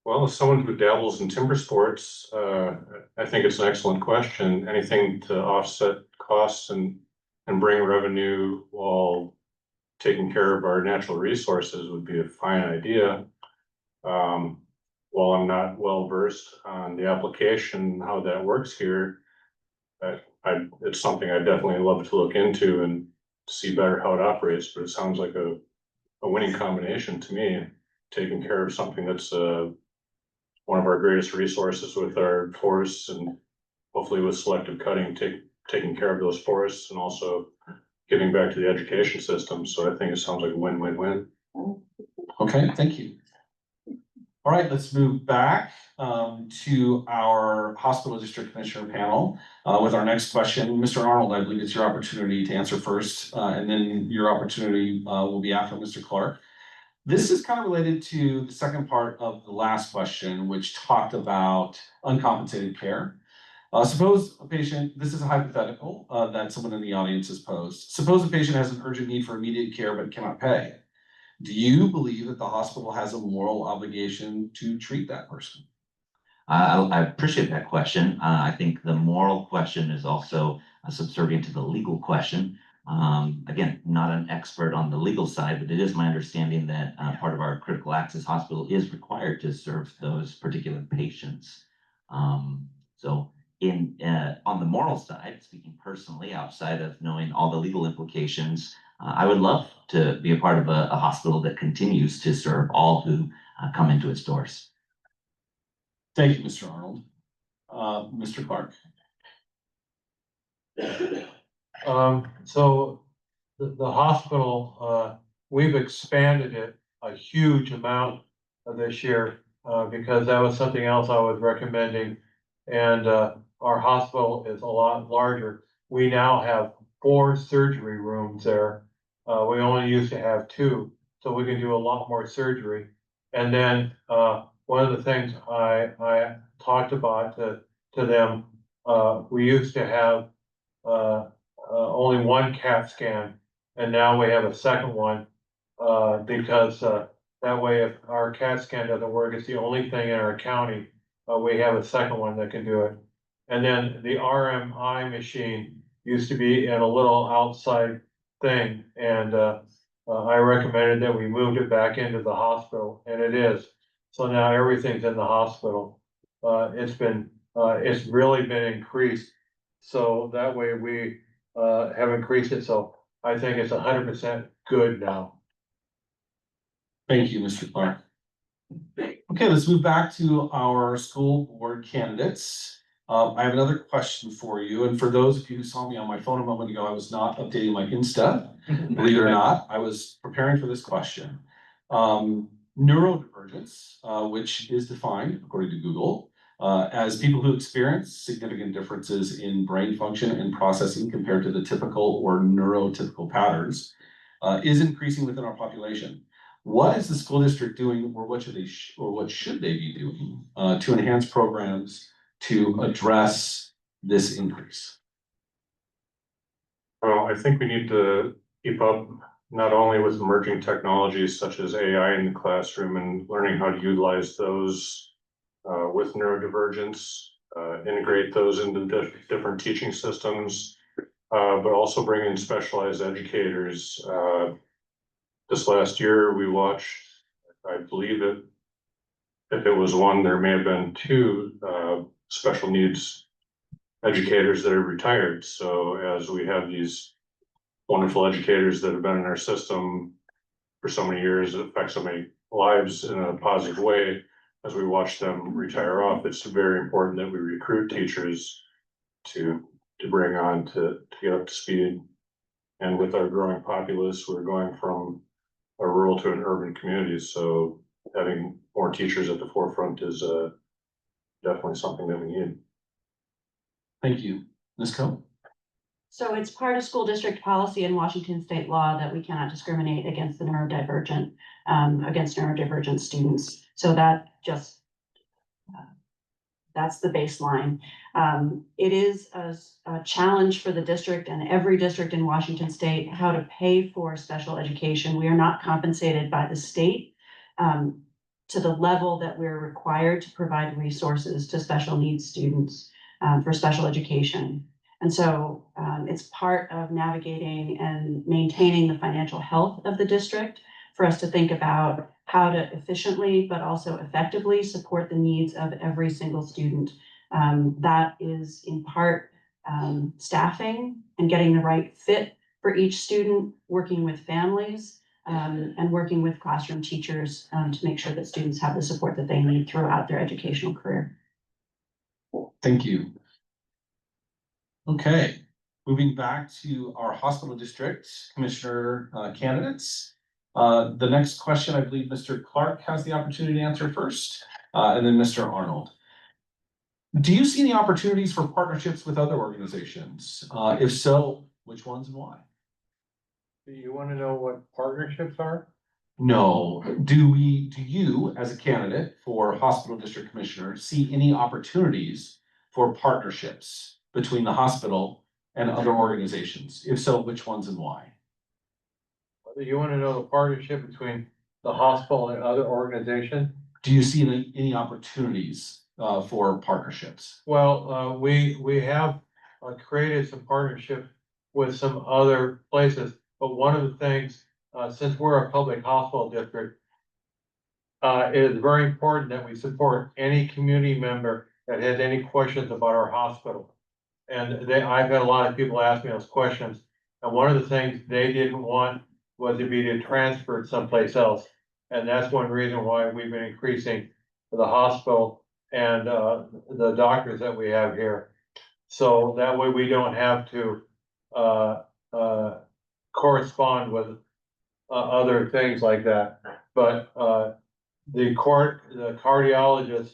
Well, as someone who dabbles in timber sports, I think it's an excellent question. Anything to offset costs and bring revenue while taking care of our natural resources would be a fine idea. While I'm not well versed on the application, how that works here, it's something I definitely love to look into and see better how it operates, but it sounds like a winning combination to me, taking care of something that's one of our greatest resources with our forests, and hopefully with selective cutting, taking care of those forests and also giving back to the education system. So I think it sounds like a win-win-win. Okay, thank you. All right, let's move back to our hospital district commissioner panel with our next question. Mr. Arnold, I believe it's your opportunity to answer first, and then your opportunity will be after Mr. Clark. This is kind of related to the second part of the last question, which talked about uncompensated care. Suppose a patient, this is a hypothetical that someone in the audience has posed. Suppose a patient has an urgent need for immediate care but cannot pay. Do you believe that the hospital has a moral obligation to treat that person? I appreciate that question. I think the moral question is also subservient to the legal question. Again, not an expert on the legal side, but it is my understanding that part of our critical access hospital is required to serve those particular patients. So on the moral side, speaking personally, outside of knowing all the legal implications, I would love to be a part of a hospital that continues to serve all who come into its doors. Thank you, Mr. Arnold. Mr. Clark. So the hospital, we've expanded it a huge amount this year, because that was something else I was recommending. And, our hospital is a lot larger. We now have 4 surgery rooms there. We only used to have 2, so we can do a lot more surgery. And then, one of the things I talked about to them, we used to have, only 1 CAT scan, and now we have a second one, because that way, if our CAT scan doesn't work, it's the only thing in our county, we have a second one that can do it. And then the RMI machine used to be in a little outside thing, and I recommended that we moved it back into the hospital, and it is. So now everything's in the hospital. It's really been increased, so that way we have increased it, so I think it's 100% good now. Thank you, Mr. Clark. Okay, let's move back to our school board candidates. I have another question for you, and for those of you who saw me on my phone a moment ago, I was not updating my Insta. Believe it or not, I was preparing for this question. Neurodivergence, which is defined, according to Google, as people who experience significant differences in brain function and processing compared to the typical or neurotypical patterns, is increasing within our population. What is the school district doing, or what should they be doing to enhance programs to address this increase? Well, I think we need to keep up not only with emerging technologies such as AI in the classroom and learning how to utilize those with neurodivergence, integrate those into different teaching systems, but also bring in specialized educators. This last year, we watched, I believe it, if it was 1, there may have been 2 special needs educators that are retired. So as we have these wonderful educators that have been in our system for so many years, it affects so many lives in a positive way. As we watch them retire off, it's very important that we recruit teachers to bring on to get up to speed. And with our growing populace, we're going from a rural to an urban community, so having more teachers at the forefront is definitely something that we need. Thank you. Ms. Coe? So it's part of school district policy in Washington state law that we cannot discriminate against the neurodivergent, against neurodivergent students. So that just, that's the baseline. It is a challenge for the district and every district in Washington state how to pay for special education. We are not compensated by the state to the level that we're required to provide resources to special needs students for special education. And so it's part of navigating and maintaining the financial health of the district for us to think about how to efficiently, but also effectively support the needs of every single student. That is in part staffing and getting the right fit for each student, working with families, and working with classroom teachers to make sure that students have the support that they need throughout their educational career. Thank you. Okay, moving back to our hospital district commissioner candidates. The next question, I believe Mr. Clark has the opportunity to answer first, and then Mr. Arnold. Do you see any opportunities for partnerships with other organizations? If so, which ones and why? Do you want to know what partnerships are? No. Do you, as a candidate for hospital district commissioner, see any opportunities for partnerships between the hospital and other organizations? If so, which ones and why? Do you want to know the partnership between the hospital and other organizations? Do you see any opportunities for partnerships? Well, we have created some partnerships with some other places, but one of the things, since we're a public hospital district, it is very important that we support any community member that has any questions about our hospital. And I've had a lot of people ask me those questions, and one of the things they didn't want was to be transferred someplace else. And that's one reason why we've been increasing the hospital and the doctors that we have here. So that way we don't have to correspond with other things like that. But the cardiologist,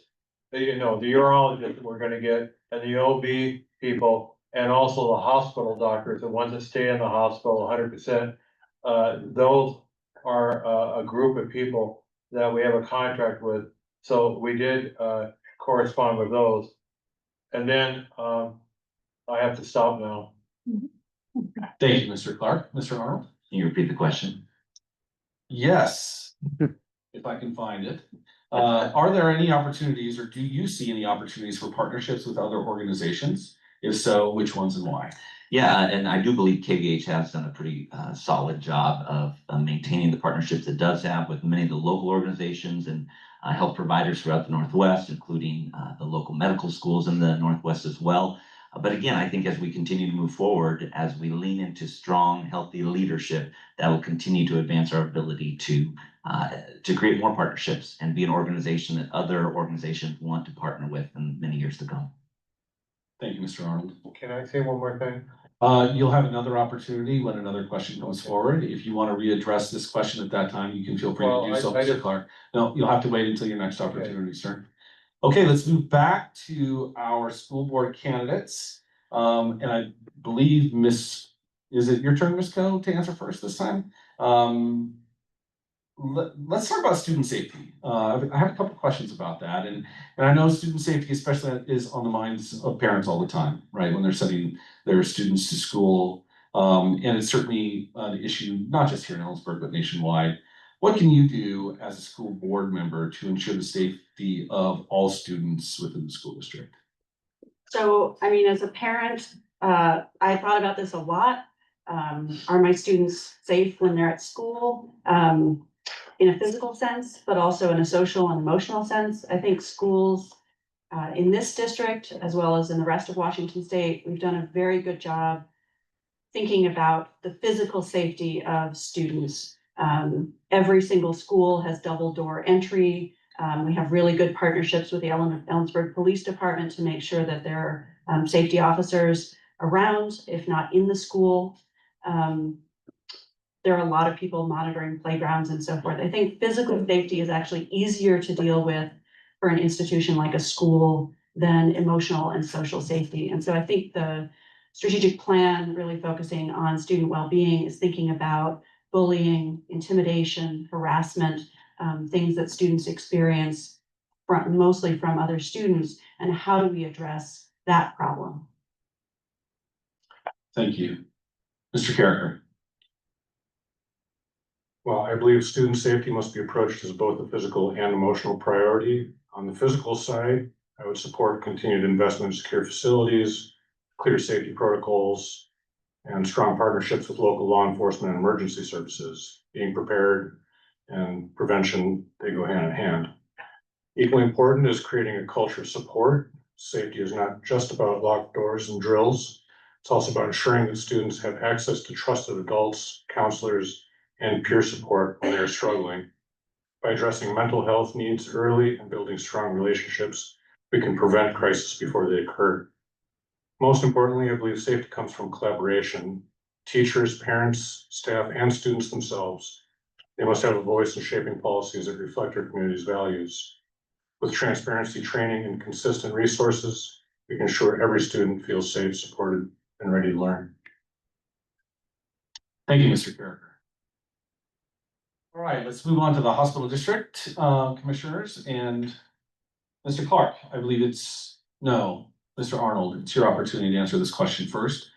the urologist we're gonna get, and the OB people, and also the hospital doctors, the ones that stay in the hospital 100%. Those are a group of people that we have a contract with. So we did correspond with those. And then I have to stop now. Thank you, Mr. Clark. Mr. Arnold? Can you repeat the question? Yes, if I can find it. Are there any opportunities, or do you see any opportunities for partnerships with other organizations? If so, which ones and why? Yeah, and I do believe KVH has done a pretty solid job of maintaining the partnerships it does have with many of the local organizations and health providers throughout the Northwest, including the local medical schools in the Northwest as well. But again, I think as we continue to move forward, as we lean into strong, healthy leadership, that will continue to advance our ability to create more partnerships and be an organization that other organizations want to partner with in many years to come. Thank you, Mr. Arnold. Can I say one more thing? You'll have another opportunity when another question comes forward. If you want to readdress this question at that time, you can feel free to do so, Mr. Clark. No, you'll have to wait until your next opportunity, sir. Okay, let's move back to our school board candidates. And I believe is it your turn, Ms. Coe, to answer first this time? Let's talk about student safety. I have a couple questions about that, and I know student safety especially is on the minds of parents all the time, right? When they're sending their students to school, and it's certainly an issue not just here in Ellensburg but nationwide. What can you do as a school board member to ensure the safety of all students within the school district? So, I mean, as a parent, I thought about this a lot. Are my students safe when they're at school? In a physical sense, but also in a social and emotional sense. I think schools in this district, as well as in the rest of Washington state, we've done a very good job thinking about the physical safety of students. Every single school has double door entry. We have really good partnerships with the Ellensburg Police Department to make sure that there are safety officers around, if not in the school. There are a lot of people monitoring playgrounds and so forth. I think physical safety is actually easier to deal with for an institution like a school than emotional and social safety. And so I think the strategic plan really focusing on student well-being is thinking about bullying, intimidation, harassment, things that students experience mostly from other students, and how do we address that problem? Thank you. Mr. Karraker. Well, I believe student safety must be approached as both a physical and emotional priority. On the physical side, I would support continued investment in secure facilities, clear safety protocols, and strong partnerships with local law enforcement and emergency services. Being prepared and prevention, they go hand in hand. Equally important is creating a culture of support. Safety is not just about locked doors and drills. It's also about ensuring that students have access to trusted adults, counselors, and peer support when they're struggling. By addressing mental health needs early and building strong relationships, we can prevent crises before they occur. Most importantly, I believe safety comes from collaboration. Teachers, parents, staff, and students themselves, they must have a voice in shaping policies that reflect our community's values. With transparency, training, and consistent resources, we can ensure every student feels safe, supported, and ready to learn. Thank you, Mr. Karraker. All right, let's move on to the hospital district commissioners, and Mr. Clark, I believe Mr. Arnold, it's your opportunity to answer this question first.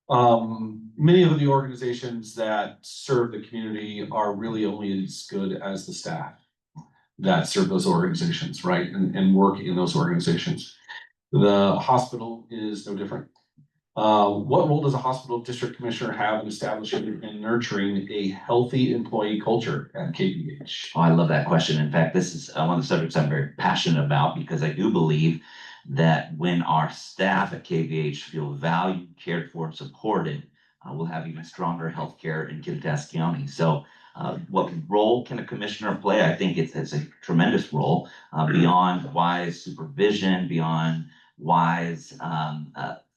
Many of the organizations that serve the community are really only as good as the staff that serve those organizations, right? And work in those organizations. The hospital is no different. What role does a hospital district commissioner have in establishing and nurturing a healthy employee culture at KVH? Oh, I love that question. In fact, this is one of the subjects I'm very passionate about, because I do believe that when our staff at KVH feel valued, cared for, and supported, we'll have even stronger healthcare in Kittitas County. So what role can a commissioner play? I think it's a tremendous role beyond wise supervision, beyond wise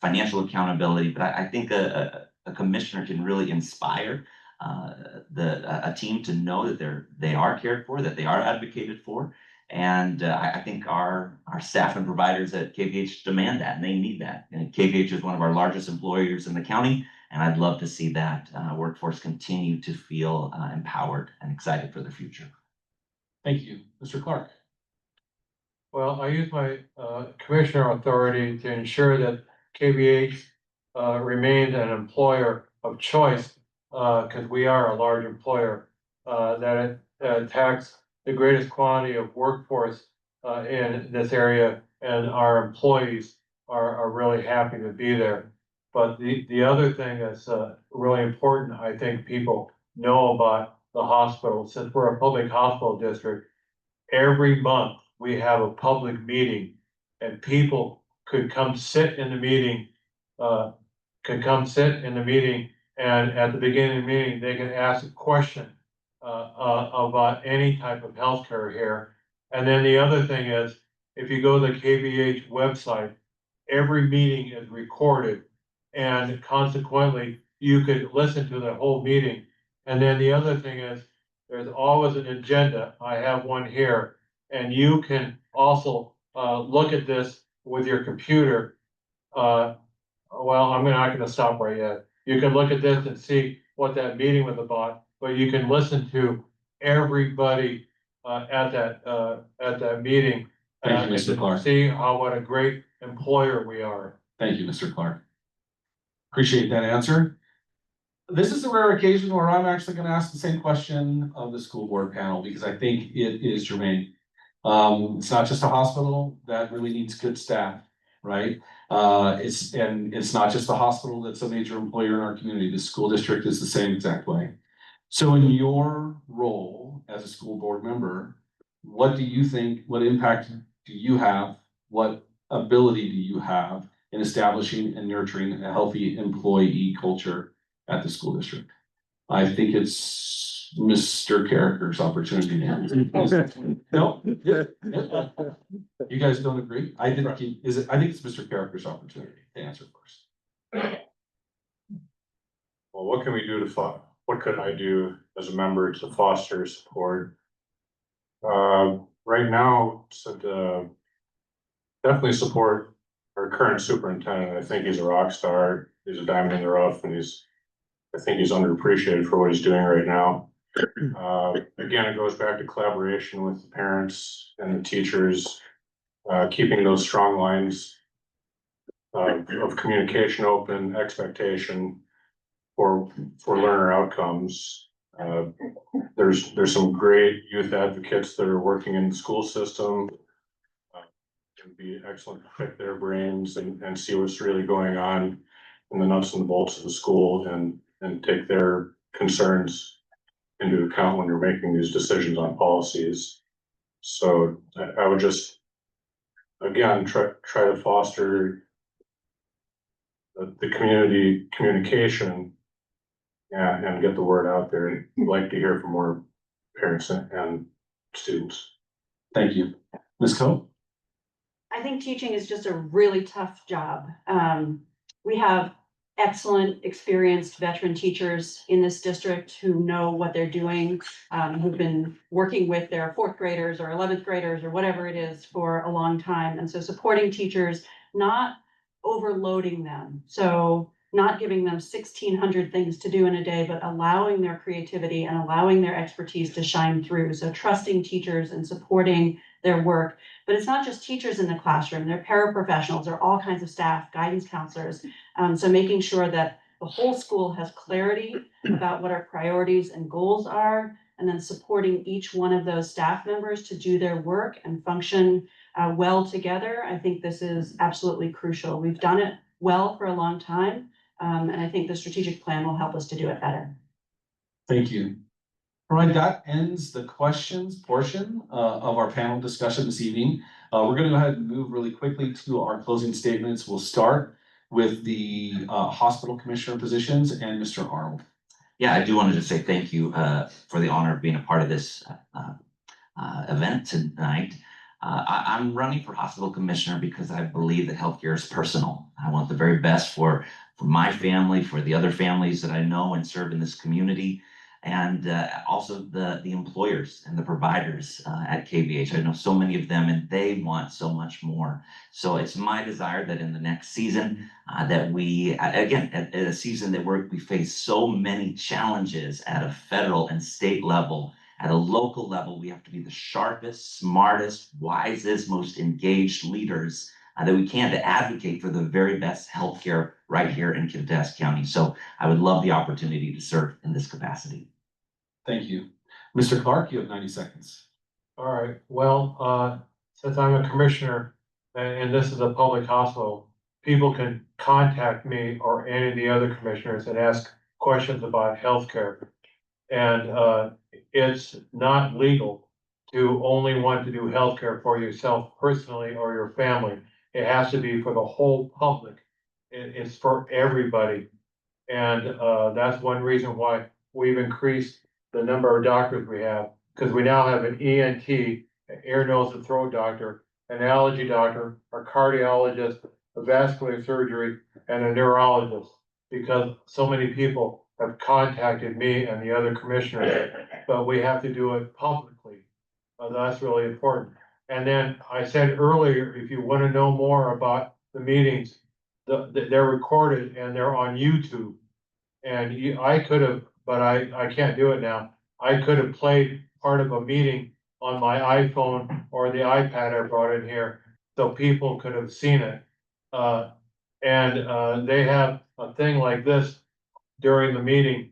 financial accountability. But I think a commissioner can really inspire a team to know that they are cared for, that they are advocated for. And I think our staff and providers at KVH demand that, and they need that. And KVH is one of our largest employers in the county, and I'd love to see that workforce continue to feel empowered and excited for the future. Thank you. Mr. Clark. Well, I use my commissioner authority to ensure that KVH remains an employer of choice, because we are a large employer, that it attracts the greatest quantity of workforce in this area, and our employees are really happy to be there. But the other thing that's really important, I think people know about the hospital, since we're a public hospital district, every month we have a public meeting, and people could come sit in the meeting, and at the beginning of the meeting, they can ask a question about any type of healthcare here. And then the other thing is, if you go to the KVH website, every meeting is recorded, and consequently, you could listen to the whole meeting. And then the other thing is, there's always an agenda. I have one here, and you can also look at this with your computer. Well, I'm not gonna stop right yet. You can look at this and see what that meeting was about, but you can listen to everybody at that meeting. Thank you, Mr. Clark. See what a great employer we are. Thank you, Mr. Clark. Appreciate that answer. This is a rare occasion where I'm actually going to ask the same question of the school board panel, because I think it is germane. It's not just a hospital that really needs good staff, right? It's not just the hospital that's a major employer in our community. The school district is the same exact way. So in your role as a school board member, what do you think, what impact do you have? What ability do you have in establishing and nurturing a healthy employee culture at the school district. I think it's Mr. Karraker's opportunity now. No? You guys don't agree? I think it's Mr. Karraker's opportunity to answer first. Well, what can we do what could I do as a member to foster support? Right now, definitely support our current superintendent. I think he's a rock star. He's a diamond in the rough, and I think he's underappreciated for what he's doing right now. Again, it goes back to collaboration with the parents and the teachers, keeping those strong lines of communication open, expectation for learner outcomes. There's some great youth advocates that are working in the school system. It would be excellent to pick their brains and see what's really going on in the nuts and the bolts of the school and take their concerns into account when you're making these decisions on policies. So I would just, again, try to foster the community communication and get the word out there. And I'd like to hear from more parents and students. Thank you. Ms. Coe? I think teaching is just a really tough job. We have excellent, experienced veteran teachers in this district who know what they're doing, who've been working with their 4th graders or 11th graders or whatever it is for a long time. And so supporting teachers, not overloading them. So not giving them 1,600 things to do in a day, but allowing their creativity and allowing their expertise to shine through. So trusting teachers and supporting their work. But it's not just teachers in the classroom, they're paraprofessionals, they're all kinds of staff, guidance counselors. So making sure that the whole school has clarity about what our priorities and goals are, and then supporting each one of those staff members to do their work and function well together. I think this is absolutely crucial. We've done it well for a long time, and I think the strategic plan will help us to do it better. Thank you. All right, that ends the questions portion of our panel discussion this evening. We're going to go ahead and move really quickly to our closing statements. We'll start with the hospital commissioner positions and Mr. Arnold. Yeah, I do want to just say thank you for the honor of being a part of this event tonight. I'm running for hospital commissioner because I believe that healthcare is personal. I want the very best for my family, for the other families that I know and serve in this community, and also the employers and the providers at KVH. I know so many of them, and they want so much more. So it's my desire that in the next season that we, again, at a season that we face so many challenges at a federal and state level. At a local level, we have to be the sharpest, smartest, wisest, most engaged leaders that we can to advocate for the very best healthcare right here in Kittitas County. So I would love the opportunity to serve in this capacity. Thank you. Mr. Clark, you have 90 seconds. All right, well, since I'm a commissioner and this is a public hospital, people can contact me or any of the other commissioners and ask questions about healthcare. And it's not legal to only want to do healthcare for yourself personally or your family. It has to be for the whole public. It's for everybody. And that's one reason why we've increased the number of doctors we have, because we now have an ENT, an ear, nose, and throat doctor, an allergy doctor, a cardiologist, a vascular surgery, and a neurologist, because so many people have contacted me and the other commissioners, but we have to do it publicly. That's really important. And then I said earlier, if you want to know more about the meetings, they're recorded and they're on YouTube. And I could have, but I can't do it now. I could have played part of a meeting on my iPhone or the iPad I brought in here, so people could have seen it. And they have a thing like this during the meeting.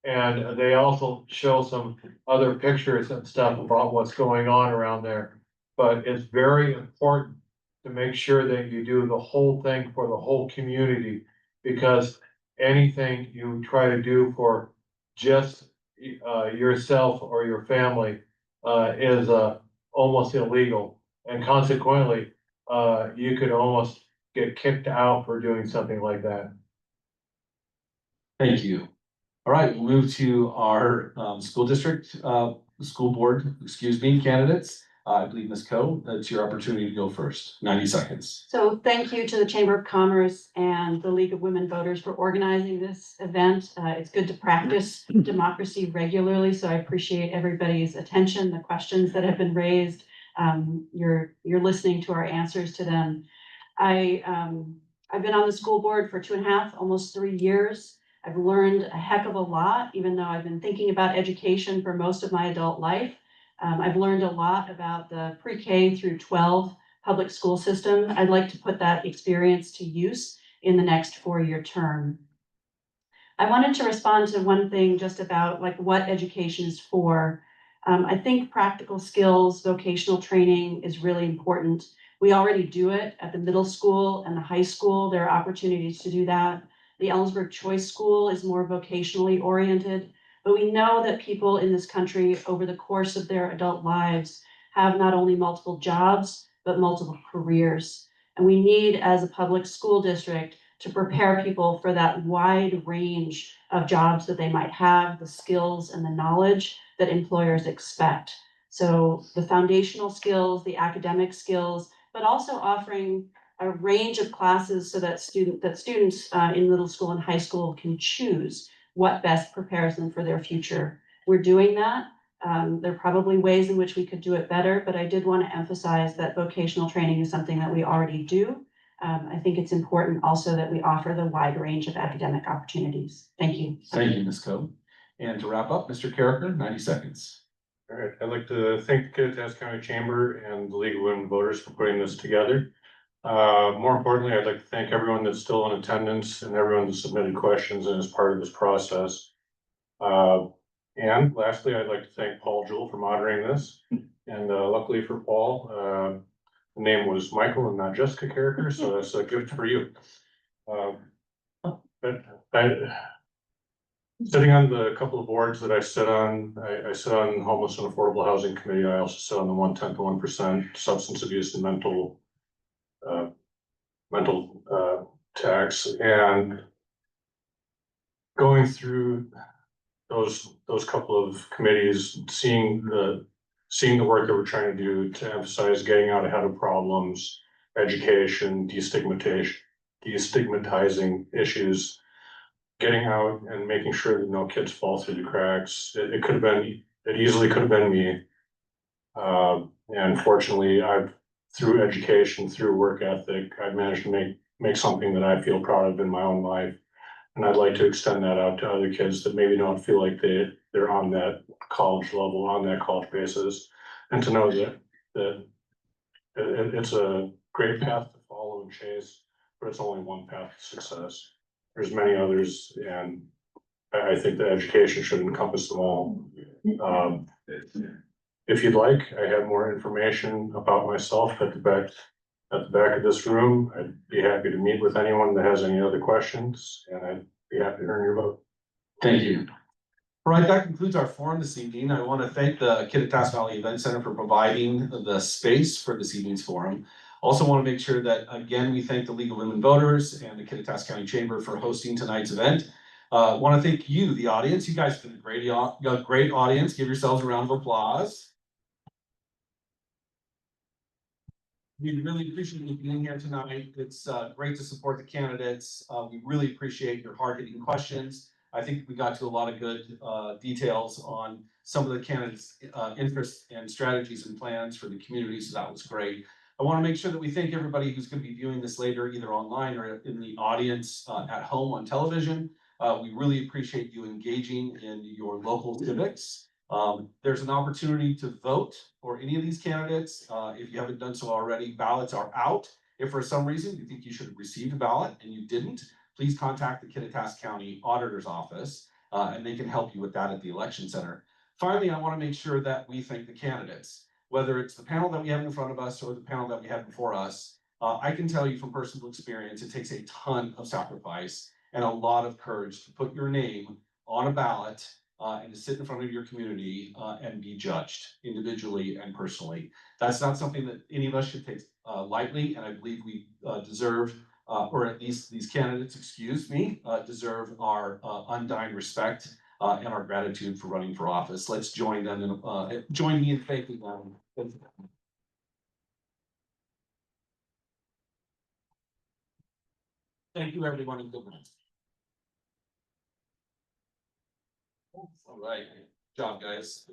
And they also show some other pictures and stuff about what's going on around there. But it's very important to make sure that you do the whole thing for the whole community, because anything you try to do for just yourself or your family is almost illegal. And consequently, you could almost get kicked out for doing something like that. Thank you. All right, we'll move to our school district, school board, excuse me, candidates. I believe Ms. Coe, it's your opportunity to go first, 90 seconds. So thank you to the Chamber of Commerce and the League of Women Voters for organizing this event. It's good to practice democracy regularly, so I appreciate everybody's attention, the questions that have been raised. You're listening to our answers to them. I've been on the school board for 2.5, almost 3 years. I've learned a heck of a lot, even though I've been thinking about education for most of my adult life. I've learned a lot about the pre-K through 12 public school system. I'd like to put that experience to use in the next 4-year term. I wanted to respond to one thing just about like what education is for. I think practical skills, vocational training is really important. We already do it at the middle school and the high school. There are opportunities to do that. The Ellensburg Choice School is more vocationally oriented. But we know that people in this country over the course of their adult lives have not only multiple jobs, but multiple careers. And we need, as a public school district, to prepare people for that wide range of jobs that they might have, the skills and the knowledge that employers expect. So the foundational skills, the academic skills, but also offering a range of classes so that students in middle school and high school can choose what best prepares them for their future. We're doing that. There are probably ways in which we could do it better, but I did want to emphasize that vocational training is something that we already do. I think it's important also that we offer the wide range of academic opportunities. Thank you. Thank you, Ms. Coe. And to wrap up, Mr. Karraker, 90 seconds. All right, I'd like to thank the Kittitas County Chamber and the League of Women Voters for putting this together. More importantly, I'd like to thank everyone that's still in attendance and everyone that submitted questions and is part of this process. And lastly, I'd like to thank Paul Jewell for moderating this. And luckily for Paul, the name was Michael and not Jessica Karraker, so that's a gift for you. Sitting on the couple of boards that I sit on, I sit on Homeless and Affordable Housing Committee. I also sit on the 1/10 of 1% Substance Abuse and Mental tax, and going through those couple of committees, seeing the work that we're trying to do to emphasize getting out ahead of problems, education, destigmatizing issues, getting out and making sure that no kids fall through the cracks. It easily could have been me. And fortunately, through education, through work ethic, I've managed to make something that I feel proud of in my own life. And I'd like to extend that out to other kids that maybe don't feel like they're on that college level, on that college basis, and to know that it's a great path to follow and chase, but it's only one path to success. There's many others, and I think that education should encompass them all. If you'd like, I have more information about myself at the back of this room. I'd be happy to meet with anyone that has any other questions, and I'd be happy to earn your vote. Thank you. All right, that concludes our forum this evening. I want to thank the Kittitas Valley Event Center for providing the space for this evening's forum. Also want to make sure that, again, we thank the League of Women Voters and the Kittitas County Chamber for hosting tonight's event. Want to thank you, the audience. You guys have been a great audience. Give yourselves a round of applause. We really appreciate you being here tonight. It's great to support the candidates. We really appreciate your hard-hitting questions. I think we got to a lot of good details on some of the candidates' interests and strategies and plans for the community, so that was great. I want to make sure that we thank everybody who's going to be viewing this later, either online or in the audience at home on television. We really appreciate you engaging in your local civics. There's an opportunity to vote for any of these candidates. If you haven't done so already, ballots are out. If for some reason you think you should have received a ballot and you didn't, please contact the Kittitas County Auditor's Office and they can help you with that at the Election Center. Finally, I want to make sure that we thank the candidates, whether it's the panel that we have in front of us or the panel that we have before us. I can tell you from personal experience, it takes a ton of sacrifice and a lot of courage to put your name on a ballot and to sit in front of your community, and be judged individually and personally. That's not something that any of us should take, lightly, and I believe we, deserve, or at least these candidates, excuse me, deserve our, undying respect, and our gratitude for running for office. Let's join them in, join me in thanking them. Thank you, everyone, and good night. All right, good job, guys.